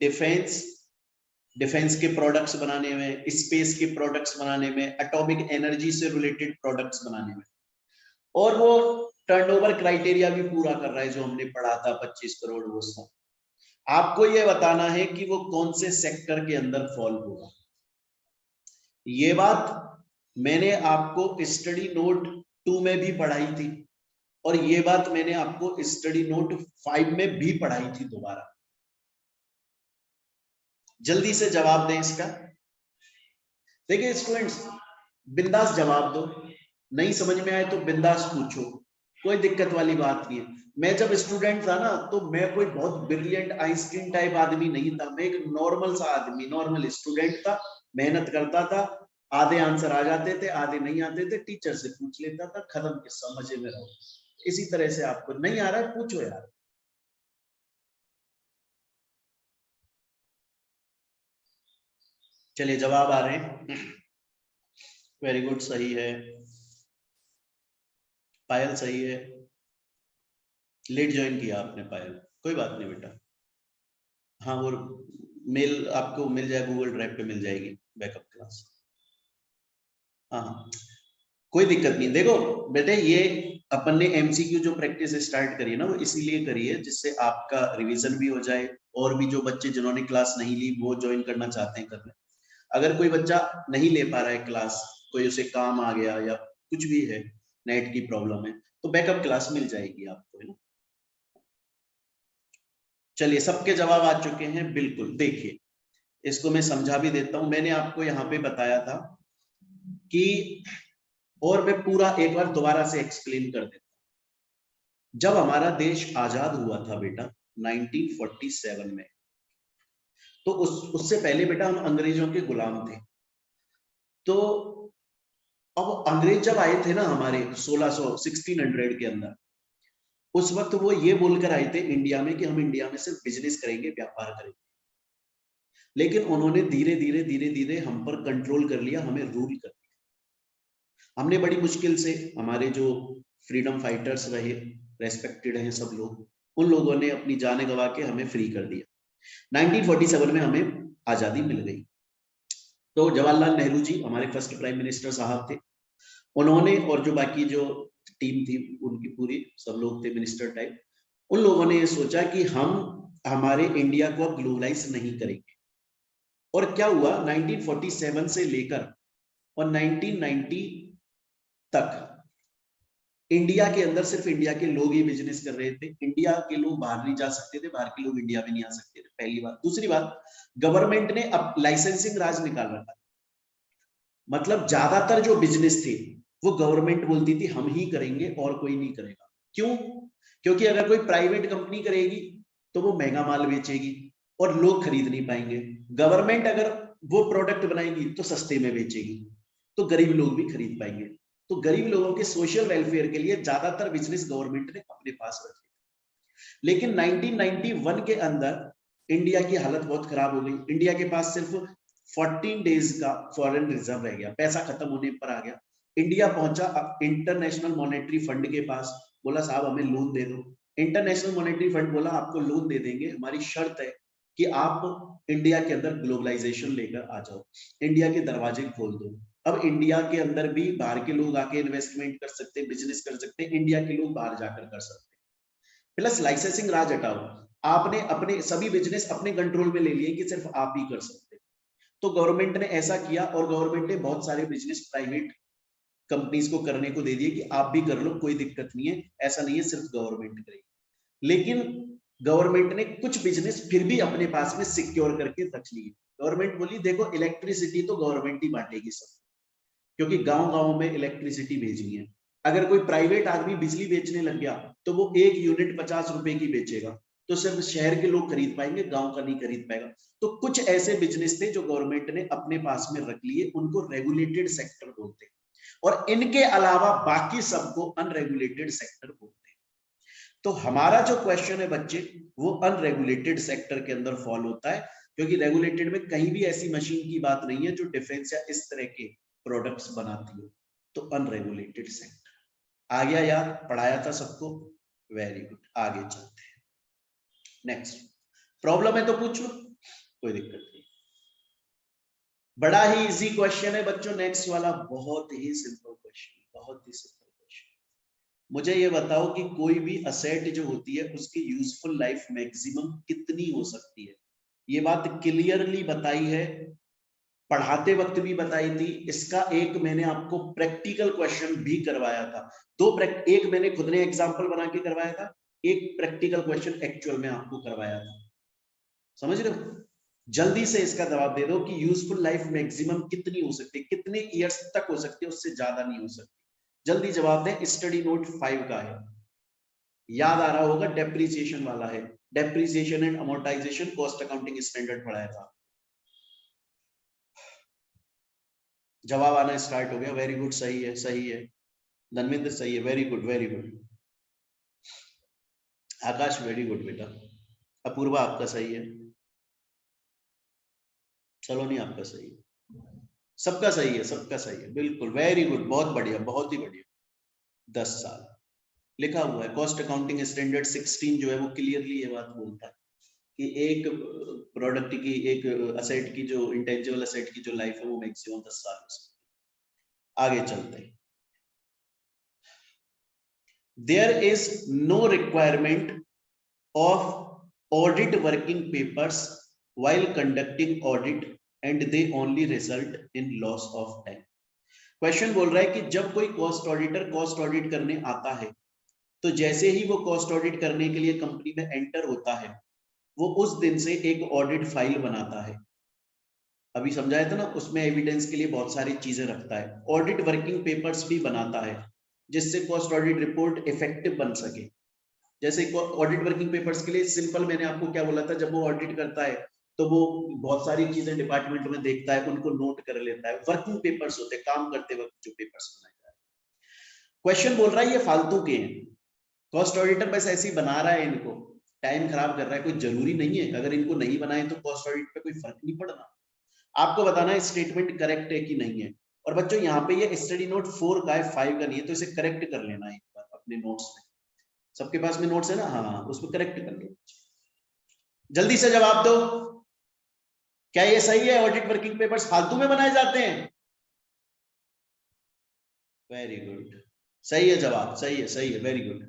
डिफेंस के प्रोडक्ट्स बनाने में, स्पेस के प्रोडक्ट्स बनाने में, एटॉमिक एनर्जी से रिलेटेड प्रोडक्ट्स बनाने में, और वो टर्नओवर क्राइटेरिया भी पूरा कर रहा है जो हमने पढ़ा था 25 करोड़ वो सब। आपको ये बताना है कि वो कौन से सेक्टर के अंदर फॉल होगा। ये बात मैंने आपको स्टडी नोट 2 में भी पढ़ाई थी और ये बात मैंने आपको स्टडी नोट 5 में भी पढ़ाई थी दोबारा। जल्दी से जवाब दें इसका। देखिए स्टूडेंट्स, बिंदास जवाब दो, नहीं समझ में आए तो बिंदास पूछो, कोई दिक्कत वाली बात नहीं है। मैं जब स्टूडेंट था ना तो मैं कोई बहुत ब्रिलियंट आइंस्टीन टाइप आदमी नहीं था, मैं एक नॉर्मल सा आदमी, नॉर्मल स्टूडेंट था, मेहनत करता था, आधे आंसर आ जाते थे, आधे नहीं आते थे, टीचर से पूछ लेता था, खत्म किस्सा, मजे में रहो। इसी तरह से आपको नहीं आ रहा है पूछो यार। चलिए जवाब आ रहे हैं। वेरी गुड, सही है, पायल सही है, लेट ज्वाइन किया आपने पायल, कोई बात नहीं बेटा। हाँ वो मेल आपको मिल जाए, गूगल ड्राइव पे मिल जाएगी बैकअप क्लास। हाँ कोई दिक्कत नहीं। देखो बेटे, ये अपन ने एमसीक्यू जो प्रैक्टिस स्टार्ट करी है ना वो इसीलिए करी है जिससे आपका रिवीजन भी हो जाए, और भी जो बच्चे जिन्होंने क्लास नहीं ली वो ज्वाइन करना चाहते हैं कर लें। अगर कोई बच्चा नहीं ले पा रहा है क्लास, कोई उसे काम आ गया या कुछ भी है, नेट की प्रॉब्लम है, तो बैकअप क्लास मिल जाएगी आपको, है ना। चलिए सबके जवाब आ चुके हैं, बिल्कुल। देखिए इसको मैं समझा भी देता हूं, मैंने आपको यहाँ पे बताया था कि, और मैं पूरा एक बार दोबारा से एक्सप्लेन कर देता हूं। जब हमारा देश आजाद हुआ था बेटा 1947 में, तो उससे पहले बेटा हम अंग्रेजों के गुलाम थे। तो अब अंग्रेज जब आए थे ना हमारे 1600 के अंदर, उस वक्त वो ये बोलकर आए थे इंडिया में कि हम इंडिया में सिर्फ बिजनेस करेंगे, व्यापार करेंगे। लेकिन उन्होंने धीरे धीरे धीरे धीरे हम पर कंट्रोल कर लिया, हमें रूल कर लिया। हमने बड़ी मुश्किल से, हमारे जो फ्रीडम फाइटर्स रहे, रेस्पेक्टेड हैं सब लोग, उन लोगों ने अपनी जान गंवा के हमें फ्री कर दिया। 1947 में हमें आजादी मिल गई। तो जवाहरलाल नेहरू जी हमारे फर्स्ट प्राइम मिनिस्टर साहब थे, उन्होंने और जो बाकी जो टीम थी उनकी पूरी, सब लोग थे मिनिस्टर टाइप, उन लोगों ने ये सोचा कि हम हमारे इंडिया को अब ग्लोबलाइज नहीं करेंगे। और क्या हुआ, 1947 से लेकर और 1990 तक इंडिया के अंदर सिर्फ इंडिया के लोग ही बिजनेस कर रहे थे। इंडिया के लोग बाहर नहीं जा सकते थे, बाहर के लोग इंडिया में नहीं आ सकते थे, पहली बात। दूसरी बात, गवर्नमेंट ने अब लाइसेंसिंग राज निकाल रखा था, मतलब ज्यादातर जो बिजनेस थे वो गवर्नमेंट बोलती थी हम ही करेंगे और कोई नहीं करेगा। क्यों? क्योंकि अगर कोई प्राइवेट कंपनी करेगी तो वो महंगा माल बेचेगी और लोग खरीद नहीं पाएंगे। गवर्नमेंट अगर वो प्रोडक्ट बनाएगी तो सस्ते में बेचेगी, तो गरीब लोग भी खरीद पाएंगे। तो गरीब लोगों के सोशल वेलफेयर के लिए ज्यादातर बिजनेस गवर्नमेंट ने अपने पास रखे। लेकिन 1991 के अंदर इंडिया की हालत बहुत खराब हो गई। इंडिया के पास सिर्फ 14 डेज का फॉरेन रिजर्व रह गया, पैसा खत्म होने पर आ गया। इंडिया पहुंचा इंटरनेशनल मॉनेटरी फंड के पास, बोला साहब हमें लोन दे दो। इंटरनेशनल मॉनेटरी फंड बोला आपको लोन दे देंगे, हमारी शर्त है कि आप इंडिया के अंदर ग्लोबलाइजेशन लेकर आ जाओ, इंडिया के दरवाजे खोल दो। अब इंडिया के अंदर भी बाहर के लोग आके इन्वेस्टमेंट कर सकते हैं, बिजनेस कर सकते हैं, इंडिया के लोग बाहर जाकर कर सकते हैं। प्लस लाइसेंसिंग राज हटाओ, आपने अपने सभी बिजनेस अपने कंट्रोल में ले लिए कि सिर्फ आप ही कर सकते हैं। तो गवर्नमेंट ने ऐसा किया और गवर्नमेंट ने बहुत सारे बिजनेस प्राइवेट कंपनीज को करने को दे दिए कि आप भी कर लो, कोई दिक्कत नहीं है, ऐसा नहीं है सिर्फ गवर्नमेंट करेगी। लेकिन गवर्नमेंट ने कुछ बिजनेस फिर भी अपने पास में सिक्योर करके रख लिए। गवर्नमेंट बोली देखो इलेक्ट्रिसिटी तो गवर्नमेंट ही बांटेगी सब, क्योंकि गांव गांव में इलेक्ट्रिसिटी भेजनी है, अगर कोई प्राइवेट आदमी बिजली बेचने लग गया तो वो 1 यूनिट 50 रुपए की बेचेगा, तो सिर्फ शहर के लोग खरीद पाएंगे, गांव का नहीं खरीद पाएगा। तो कुछ ऐसे बिजनेस थे जो गवर्नमेंट ने अपने पास में रख लिए, उनको रेगुलेटेड सेक्टर बोलते हैं, और इनके अलावा बाकी सबको अनरेगुलेटेड सेक्टर बोलते हैं। तो हमारा जो क्वेश्चन है बच्चे, वो अनरेगुलेटेड सेक्टर के अंदर फॉल होता है, क्योंकि रेगुलेटेड में कहीं भी ऐसी मशीन की बात नहीं है जो डिफेंस या इस तरह के प्रोडक्ट्स बनाती हो, तो अनरेगुलेटेड सेक्टर। आ गया याद, पढ़ाया था सबको, वेरी गुड। आगे चलते हैं, नेक्स्ट। प्रॉब्लम है तो पूछ लो, कोई दिक्कत नहीं। बड़ा ही इजी क्वेश्चन है बच्चों, नेक्स्ट वाला बहुत ही सिंपल क्वेश्चन, बहुत ही सिंपल क्वेश्चन। मुझे ये बताओ कि कोई भी असेट जो होती है उसकी यूजफुल लाइफ मैक्सिमम कितनी हो सकती है? ये बात क्लियरली बताई है, पढ़ाते वक्त भी बताई थी। इसका एक मैंने आपको प्रैक्टिकल क्वेश्चन भी करवाया था, एक मैंने खुद ने एग्जांपल बना के करवाया था, एक प्रैक्टिकल क्वेश्चन एक्चुअल में आपको करवाया था। समझ रहे हो? जल्दी से इसका जवाब दे दो कि यूजफुल लाइफ मैक्सिमम कितनी हो सकती है, कितने ईयर्स तक हो सकती है, उससे ज्यादा नहीं हो सकती। जल्दी जवाब दें। स्टडी नोट 5 का है, याद आ रहा होगा, डेप्रिसिएशन वाला है। Depreciation and amortisation cost accounting standard पढ़ाया था। जवाब आना स्टार्ट हो गया, वेरी गुड, सही है, सही है। धर्मेंद्र सही है, वेरी गुड, वेरी गुड। आकाश वेरी गुड बेटा। अपूर्वा आपका सही है, चलो नहीं आपका सही है, सबका सही है, सबका सही है, बिल्कुल वेरी गुड, बहुत बढ़िया, बहुत ही बढ़िया। 10 साल लिखा हुआ है, कॉस्ट अकाउंटिंग स्टैंडर्ड 16 जो है वो क्लियरली ये बात बोलता है कि एक प्रोडक्ट की, एक असेट की, जो इंटेंजिबल असेट की जो लाइफ है वो मैक्सिमम 10 साल हो सकती है। आगे चलते हैं। There is no requirement of audit working papers while conducting audit and they only result in loss of time. Question बोल रहा है कि जब कोई कॉस्ट ऑडिटर कॉस्ट ऑडिट करने आता है, तो जैसे ही वो कॉस्ट ऑडिट करने के लिए कंपनी में एंटर होता है, वो उस दिन से एक ऑडिट फाइल बनाता है। अभी समझाया था ना, उसमें एविडेंस के लिए बहुत सारी चीजें रखता है। ऑडिट वर्किंग पेपर्स भी बनाता है जिससे कॉस्ट ऑडिट रिपोर्ट इफेक्टिव बन सके। जैसे ऑडिट वर्किंग पेपर्स के लिए सिंपल मैंने आपको क्या बोला था, जब वो ऑडिट करता है तो वो बहुत सारी चीजें डिपार्टमेंट में देखता है, उनको नोट कर लेता है। वर्किंग पेपर्स होते हैं, काम करते वक्त जो पेपर्स बनाए जा रहे हैं। क्वेश्चन बोल रहा है ये फालतू के हैं, कॉस्ट ऑडिटर बस ऐसे ही बना रहा है, इनको टाइम खराब कर रहा है, कोई जरूरी नहीं है। अगर इनको नहीं बनाए तो कॉस्ट ऑडिट पे कोई फर्क नहीं पड़ना। आपको बताना है स्टेटमेंट करेक्ट है कि नहीं है। और बच्चों यहाँ पे ये स्टडी नोट 4 का है, 5 का नहीं है, तो इसे करेक्ट कर लेना एक बार अपने नोट्स में। सबके पास में नोट्स है ना? हाँ, उसको करेक्ट कर लो। जल्दी से जवाब दो, क्या ये सही है? ऑडिट वर्किंग पेपर्स फालतू में बनाए जाते हैं? वेरी गुड, सही है जवाब, सही है, सही है, वेरी गुड।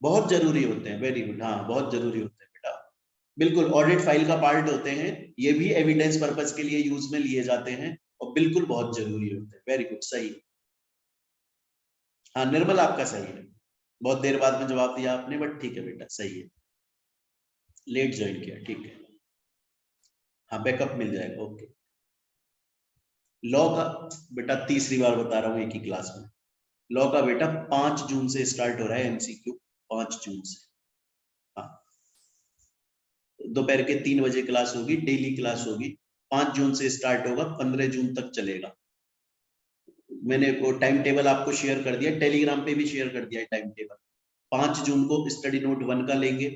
बहुत जरूरी होते हैं, वेरी गुड, हाँ बहुत जरूरी होते हैं बेटा, बिल्कुल ऑडिट फाइल का पार्ट होते हैं। ये भी एविडेंस पर्पस के लिए यूज में लिए जाते हैं और बिल्कुल बहुत जरूरी होते हैं। वेरी गुड, सही। हाँ निर्मल आपका सही है, बहुत देर बाद में जवाब दिया आपने, बट ठीक है बेटा, सही है। लेट ज्वाइन किया, ठीक है। हाँ बैकअप मिल जाएगा, ओके। लॉ का बेटा तीसरी बार बता रहा हूँ एक ही क्लास में, लॉ का बेटा 5 जून से स्टार्ट हो रहा है एमसीक्यू, 5 जून से। हाँ दोपहर के 3 बजे क्लास होगी, डेली क्लास होगी, 5 जून से स्टार्ट होगा, 15 जून तक चलेगा। मैंने वो टाइम टेबल आपको शेयर कर दिया, टेलीग्राम पे भी शेयर कर दिया है टाइम टेबल। 5 जून को स्टडी नोट 1 का लेंगे,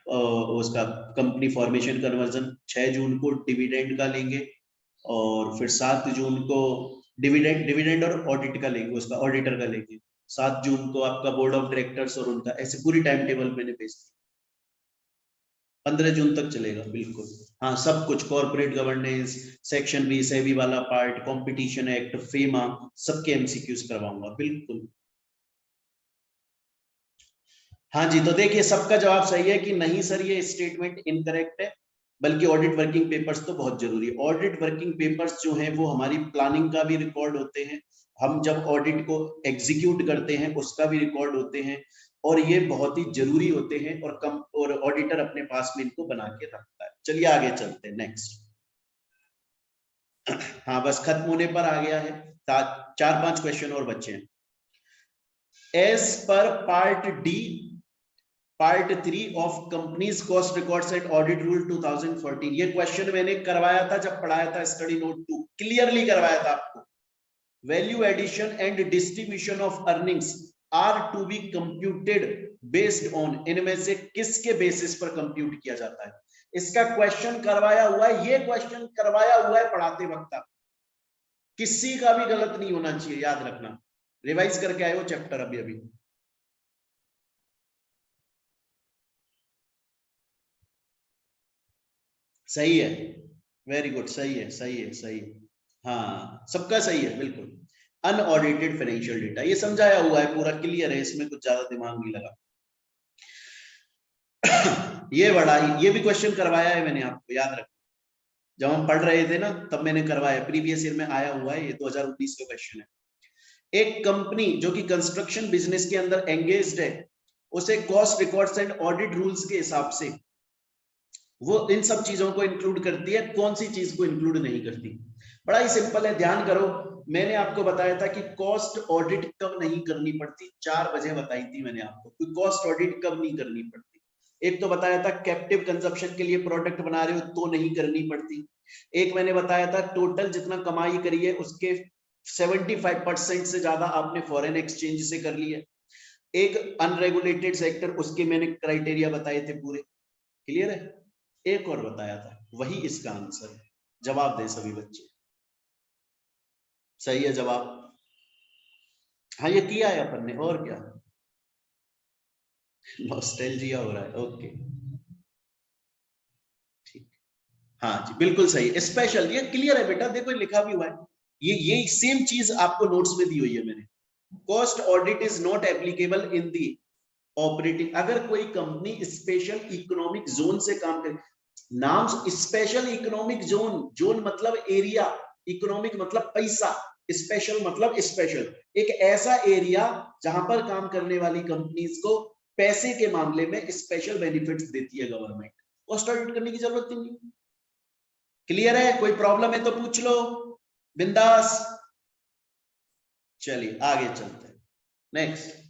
उसका कंपनी फॉर्मेशन कन्वर्जन। 6 जून को डिविडेंड का लेंगे, और फिर 7 जून को डिविडेंड और ऑडिट का लेंगे, उसका ऑडिटर का लेंगे। 7 जून को आपका बोर्ड ऑफ डायरेक्टर्स और उनका, ऐसे पूरी टाइम टेबल मैंने भेज दी। 15 जून तक चलेगा, बिल्कुल। हाँ सब कुछ, corporate governance, section B SEBI वाला पार्ट, कंपटीशन एक्ट, फेमा, सबके एमसीक्यूज करवाऊंगा, बिल्कुल। हाँ जी, तो देखिए सबका जवाब सही है कि नहीं सर ये स्टेटमेंट इनकरेक्ट है, बल्कि ऑडिट वर्किंग पेपर्स तो बहुत जरूरी है। ऑडिट वर्किंग पेपर्स जो हैं वो हमारी प्लानिंग का भी रिकॉर्ड होते हैं, हम जब ऑडिट को एग्जीक्यूट करते हैं उसका भी रिकॉर्ड होते हैं, और ये बहुत ही जरूरी होते हैं, और ऑडिटर अपने पास में इनको बना के रखता है। चलिए आगे चलते हैं, नेक्स्ट। हाँ बस खत्म होने पर आ गया है, 4-5 क्वेश्चन और बच्चे हैं। As per part D part 3 of companies cost records and audit rule 2014। ये क्वेश्चन मैंने करवाया था जब पढ़ाया था स्टडी नोट 2, क्लियरली करवाया था आपको। Value addition and distribution of earnings are to be computed based on, इनमें से किसके बेसिस पर कंप्यूट किया जाता है? इसका क्वेश्चन करवाया हुआ है, ये क्वेश्चन करवाया हुआ है पढ़ाते वक्त। किसी का भी गलत नहीं होना चाहिए, याद रखना। रिवाइज करके आए हो चैप्टर अभी अभी। सही है, वेरी गुड, सही है, सही है, सही है। हाँ, सबका सही है, बिल्कुल। अनऑडिटेड फाइनेंशियल डेटा, ये समझाया हुआ है, पूरा क्लियर है, इसमें कुछ ज्यादा दिमाग नहीं लगा। ये बड़ा, ये भी क्वेश्चन करवाया है मैंने आपको, याद रखो। जब हम पढ़ रहे थे ना तब मैंने करवाया, प्रीवियस ईयर में आया हुआ है, ये 2019 का क्वेश्चन है। एक कंपनी जो कि कंस्ट्रक्शन बिजनेस के अंदर एंगेज्ड है, उसे cost records and audit rules के हिसाब से वो इन सब चीजों को इंक्लूड करती है, कौन सी चीज को इंक्लूड नहीं करती? बड़ा ही सिंपल है, ध्यान करो। मैंने आपको बताया था कि कॉस्ट ऑडिट कब नहीं करनी पड़ती, 4 वजह बताई थी मैंने आपको कि कॉस्ट ऑडिट कब नहीं करनी पड़ती। एक तो बताया था कैप्टिव कंजप्शन के लिए प्रोडक्ट बना रहे हो तो नहीं करनी पड़ती। एक मैंने बताया था टोटल जितना कमाई करी है उसके 75% से ज्यादा आपने फॉरेन एक्सचेंज से कर लिया। एक अनरेगुलेटेड सेक्टर, उसके मैंने क्राइटेरिया बताए थे पूरे, क्लियर है। एक और बताया था, वही इसका आंसर है। जवाब दें सभी बच्चे। सही है जवाब। हाँ, ये किया है अपन ने, और क्या। नॉस्टैल्जिया हो रहा है, ओके, ठीक। हाँ जी, बिल्कुल सही, स्पेशल, ये क्लियर है बेटा, देखो लिखा भी हुआ है। ये सेम चीज आपको नोट्स में दी हुई है मैंने। Cost audit is not applicable in the operating, अगर कोई कंपनी स्पेशल इकोनॉमिक जोन से काम करे, नाम स्पेशल इकोनॉमिक जोन, जोन मतलब एरिया, इकोनॉमिक मतलब पैसा, स्पेशल मतलब स्पेशल, एक ऐसा एरिया जहां पर काम करने वाली कंपनीज को पैसे के मामले में स्पेशल बेनिफिट्स देती है गवर्नमेंट, कॉस्ट ऑडिट करने की जरूरत ही नहीं। क्लियर है? कोई प्रॉब्लम है तो पूछ लो, बिंदास। चलिए आगे चलते हैं, नेक्स्ट।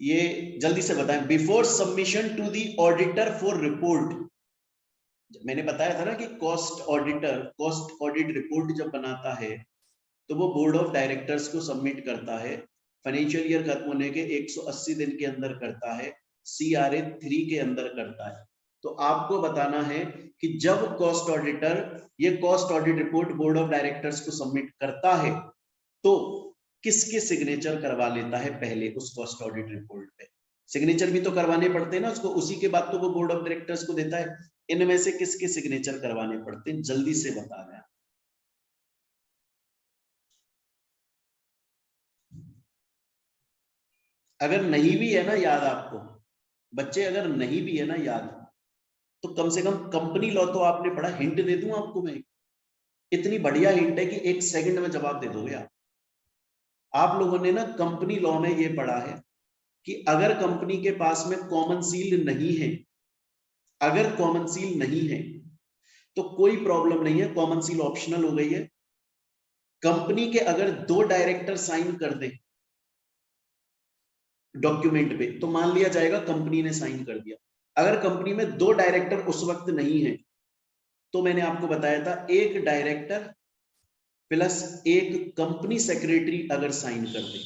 ये जल्दी से बताएं, before submission to the auditor for report, मैंने बताया था ना कि cost auditor cost audit report जब बनाता है तो वो बोर्ड ऑफ डायरेक्टर्स को सबमिट करता है, फाइनेंशियल ईयर खत्म होने के 180 दिन के अंदर करता है, CRA 3 के अंदर करता है। तो आपको बताना है कि जब कॉस्ट ऑडिटर ये cost audit report board of directors को सबमिट करता है तो किसके सिग्नेचर करवा लेता है पहले उस कॉस्ट ऑडिट रिपोर्ट पे? सिग्नेचर भी तो करवाने पड़ते हैं ना उसको, उसी के बाद तो वो बोर्ड ऑफ डायरेक्टर्स को देता है। इनमें से किसके सिग्नेचर करवाने पड़ते हैं, जल्दी से बता रहे हैं। अगर नहीं भी है ना याद आपको, बच्चे अगर नहीं भी है ना याद, तो कम से कम कंपनी लॉ तो आपने पढ़ा, हिंट दे दूं आपको मैं, इतनी बढ़िया हिंट है कि 1 सेकंड में जवाब दे दोगे आप लोगों ने ना कंपनी लॉ में ये पढ़ा है कि अगर कंपनी के पास में कॉमन सील नहीं है, अगर कॉमन सील नहीं है तो कोई प्रॉब्लम नहीं है, कॉमन सील ऑप्शनल हो गई है। कंपनी के अगर 2 डायरेक्टर साइन कर दे डॉक्यूमेंट पे तो मान लिया जाएगा कंपनी ने साइन कर दिया। अगर कंपनी में 2 डायरेक्टर उस वक्त नहीं है तो मैंने आपको बताया था 1 डायरेक्टर प्लस 1 कंपनी सेक्रेटरी अगर साइन कर दे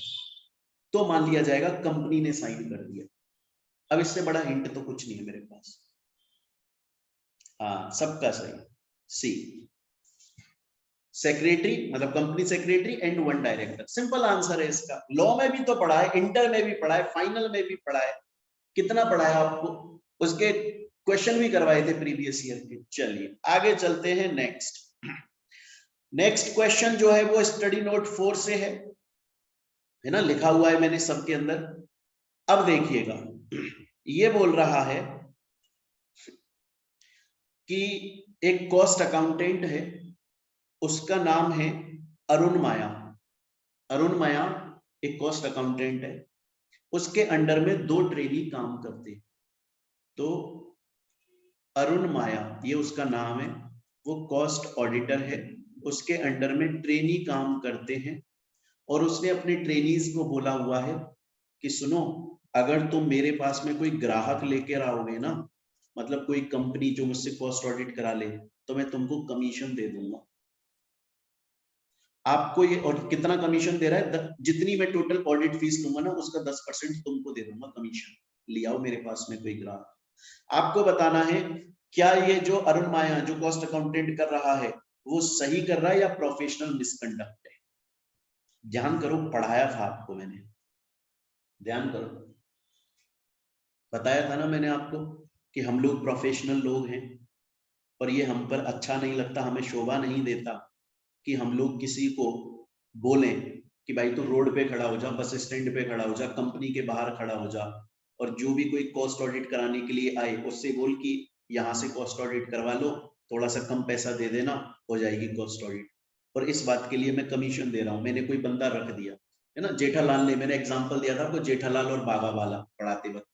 तो मान लिया जाएगा कंपनी ने साइन कर दिया। अब इससे बड़ा हिंट तो कुछ नहीं है मेरे पास। हाँ, सबका सही, सी, सेक्रेटरी मतलब company secretary and 1 director, simple answer है इसका। लॉ में भी तो पढ़ा है, इंटर में भी पढ़ा है, फाइनल में भी पढ़ा है, कितना पढ़ा है आपको, उसके क्वेश्चन भी करवाए थे प्रीवियस ईयर के। चलिए आगे चलते हैं, नेक्स्ट। नेक्स्ट क्वेश्चन जो है वो स्टडी नोट 4 से है ना, लिखा हुआ है मैंने सबके अंदर। अब देखिएगा, ये बोल रहा है कि एक कॉस्ट अकाउंटेंट है, उसका नाम है अरुण माया। अरुण माया एक कॉस्ट अकाउंटेंट है, उसके अंडर में 2 ट्रेनी काम करते हैं। तो अरुण माया ये उसका नाम है, वो कॉस्ट ऑडिटर है, उसके अंडर में ट्रेनी काम करते हैं और उसने अपने ट्रेनीज को बोला हुआ है कि सुनो, अगर तुम मेरे पास में कोई ग्राहक लेकर आओगे ना, मतलब कोई कंपनी जो मुझसे कॉस्ट ऑडिट करा ले, तो मैं तुमको कमीशन दे दूंगा। आपको ये, और कितना कमीशन दे रहा है, जितनी मैं टोटल ऑडिट फीस लूंगा ना, उसका 10% तुमको दे दूंगा कमीशन। ले आओ मेरे पास में कोई ग्राहक। आपको बताना है क्या ये जो अरुण माया जो कॉस्ट अकाउंटेंट कर रहा है वो सही कर रहा है या प्रोफेशनल मिसकंडक्ट है। ध्यान करो, पढ़ाया था आपको मैंने, ध्यान करो, बताया था ना मैंने आपको कि हम लोग प्रोफेशनल लोग हैं और ये हम पर अच्छा नहीं लगता, हमें शोभा नहीं देता कि हम लोग किसी को बोलें कि भाई तू रोड पे खड़ा हो जा, बस स्टैंड पे खड़ा हो जा, कंपनी के बाहर खड़ा हो जा, और जो भी कोई कॉस्ट ऑडिट कराने के लिए आए उससे बोल कि यहाँ से कॉस्ट ऑडिट करवा लो, थोड़ा सा कम पैसा दे देना, हो जाएगी कॉस्ट ऑडिट, और इस बात के लिए मैं कमीशन दे रहा हूँ। मैंने कोई बंदा रख दिया है ना, जेठालाल ने, मैंने एग्जाम्पल दिया था आपको जेठालाल और बागा वाला पढ़ाते वक्त,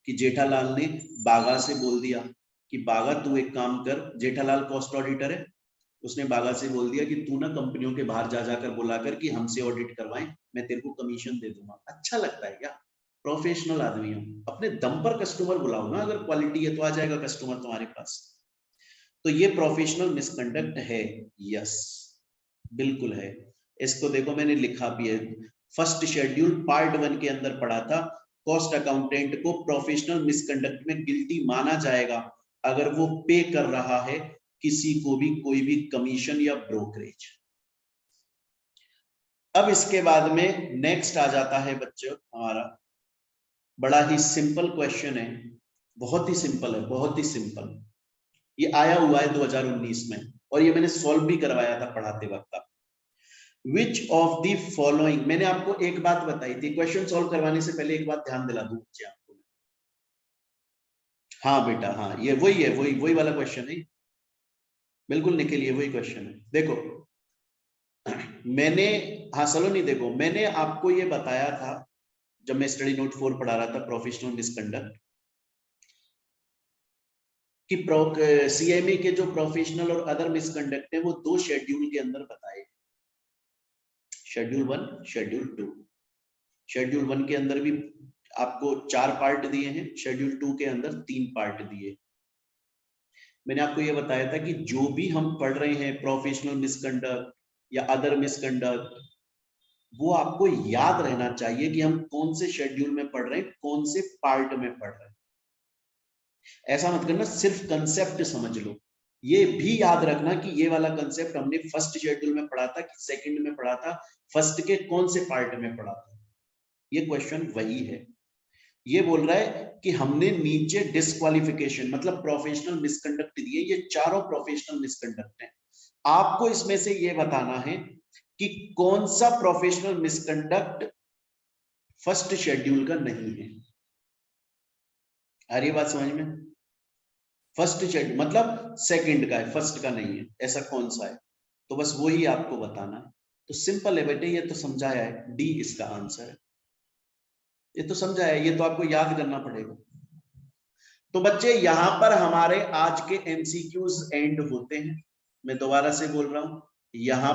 कि जेठालाल ने बागा से बोल दिया कि बागा तू एक काम कर, जेठालाल कॉस्ट ऑडिटर है, उसने बागा से बोल दिया कि तू ना कंपनियों के बाहर जा जाकर बुलाकर कि हमसे ऑडिट करवाएं, मैं तेरे को कमीशन दे दूंगा। अच्छा लगता है क्या? प्रोफेशनल आदमी हो, अपने दम पर कस्टमर बुलाओ ना, अगर क्वालिटी है तो आ जाएगा कस्टमर तुम्हारे पास। तो ये प्रोफेशनल मिसकंडक्ट है, यस बिल्कुल है। इसको देखो मैंने लिखा भी है, फर्स्ट शेड्यूल पार्ट 1 के अंदर पढ़ा था, कॉस्ट अकाउंटेंट को प्रोफेशनल मिसकंडक्ट में गिल्टी माना जाएगा अगर वो पे कर रहा है किसी को भी कोई भी कमीशन या ब्रोकरेज। अब इसके बाद में नेक्स्ट आ जाता है बच्चों हमारा, बड़ा ही सिंपल क्वेश्चन है, बहुत ही सिंपल है, बहुत ही सिंपल। ये आया हुआ है 2019 में और ये मैंने सॉल्व भी करवाया था पढ़ाते वक्त। Which of the following, मैंने आपको एक बात बताई थी, क्वेश्चन सॉल्व करवाने से पहले एक बात ध्यान दिला दूं बच्चे आपको। हाँ बेटा, हाँ ये वही है, वही वही वाला क्वेश्चन है, बिल्कुल निकल, ये वही क्वेश्चन है। देखो मैंने, हाँ सलोनी देखो, मैंने आपको ये बताया था जब मैं स्टडी नोट 4 पढ़ा रहा था, प्रोफेशनल मिसकंडक्ट, कि सीएमए के जो प्रोफेशनल और अदर मिसकंडक्ट है वो 2 शेड्यूल के अंदर बताए, शेड्यूल 1, शेड्यूल 2। शेड्यूल 1 के अंदर भी आपको 4 पार्ट दिए हैं, शेड्यूल 2 के अंदर 3 पार्ट दिए। मैंने आपको यह बताया था कि जो भी हम पढ़ रहे हैं प्रोफेशनल मिसकंडक्ट या अदर मिसकंडक्ट, वो आपको याद रहना चाहिए कि हम कौन से शेड्यूल में पढ़ रहे हैं, कौन से पार्ट में पढ़ रहे हैं। ऐसा मत करना सिर्फ कंसेप्ट समझ लो, ये भी याद रखना कि ये वाला कंसेप्ट हमने फर्स्ट शेड्यूल में पढ़ा था कि सेकंड में पढ़ा था, फर्स्ट के कौन से पार्ट में पढ़ा था। ये क्वेश्चन वही है। ये बोल रहा है कि हमने नीचे डिस्क्वालिफिकेशन मतलब प्रोफेशनल मिसकंडक्ट दिए, ये चारों प्रोफेशनल मिसकंडक्ट हैं। आपको इसमें से ये बताना है कि कौन सा प्रोफेशनल मिसकंडक्ट फर्स्ट शेड्यूल का नहीं है। आ रही बात समझ में? फर्स्ट शेड्यूल मतलब सेकंड का है, फर्स्ट का नहीं है, ऐसा कौन सा है, तो बस वही आपको बताना है। तो सिंपल है बेटे, ये तो समझाया है, डी इसका आंसर है। ये तो समझाया है, ये तो आपको याद करना पड़ेगा। तो बच्चे यहां पर हमारे आज के एमसीक्यूज एंड होते हैं। मैं दोबारा से बोल रहा हूं, यहां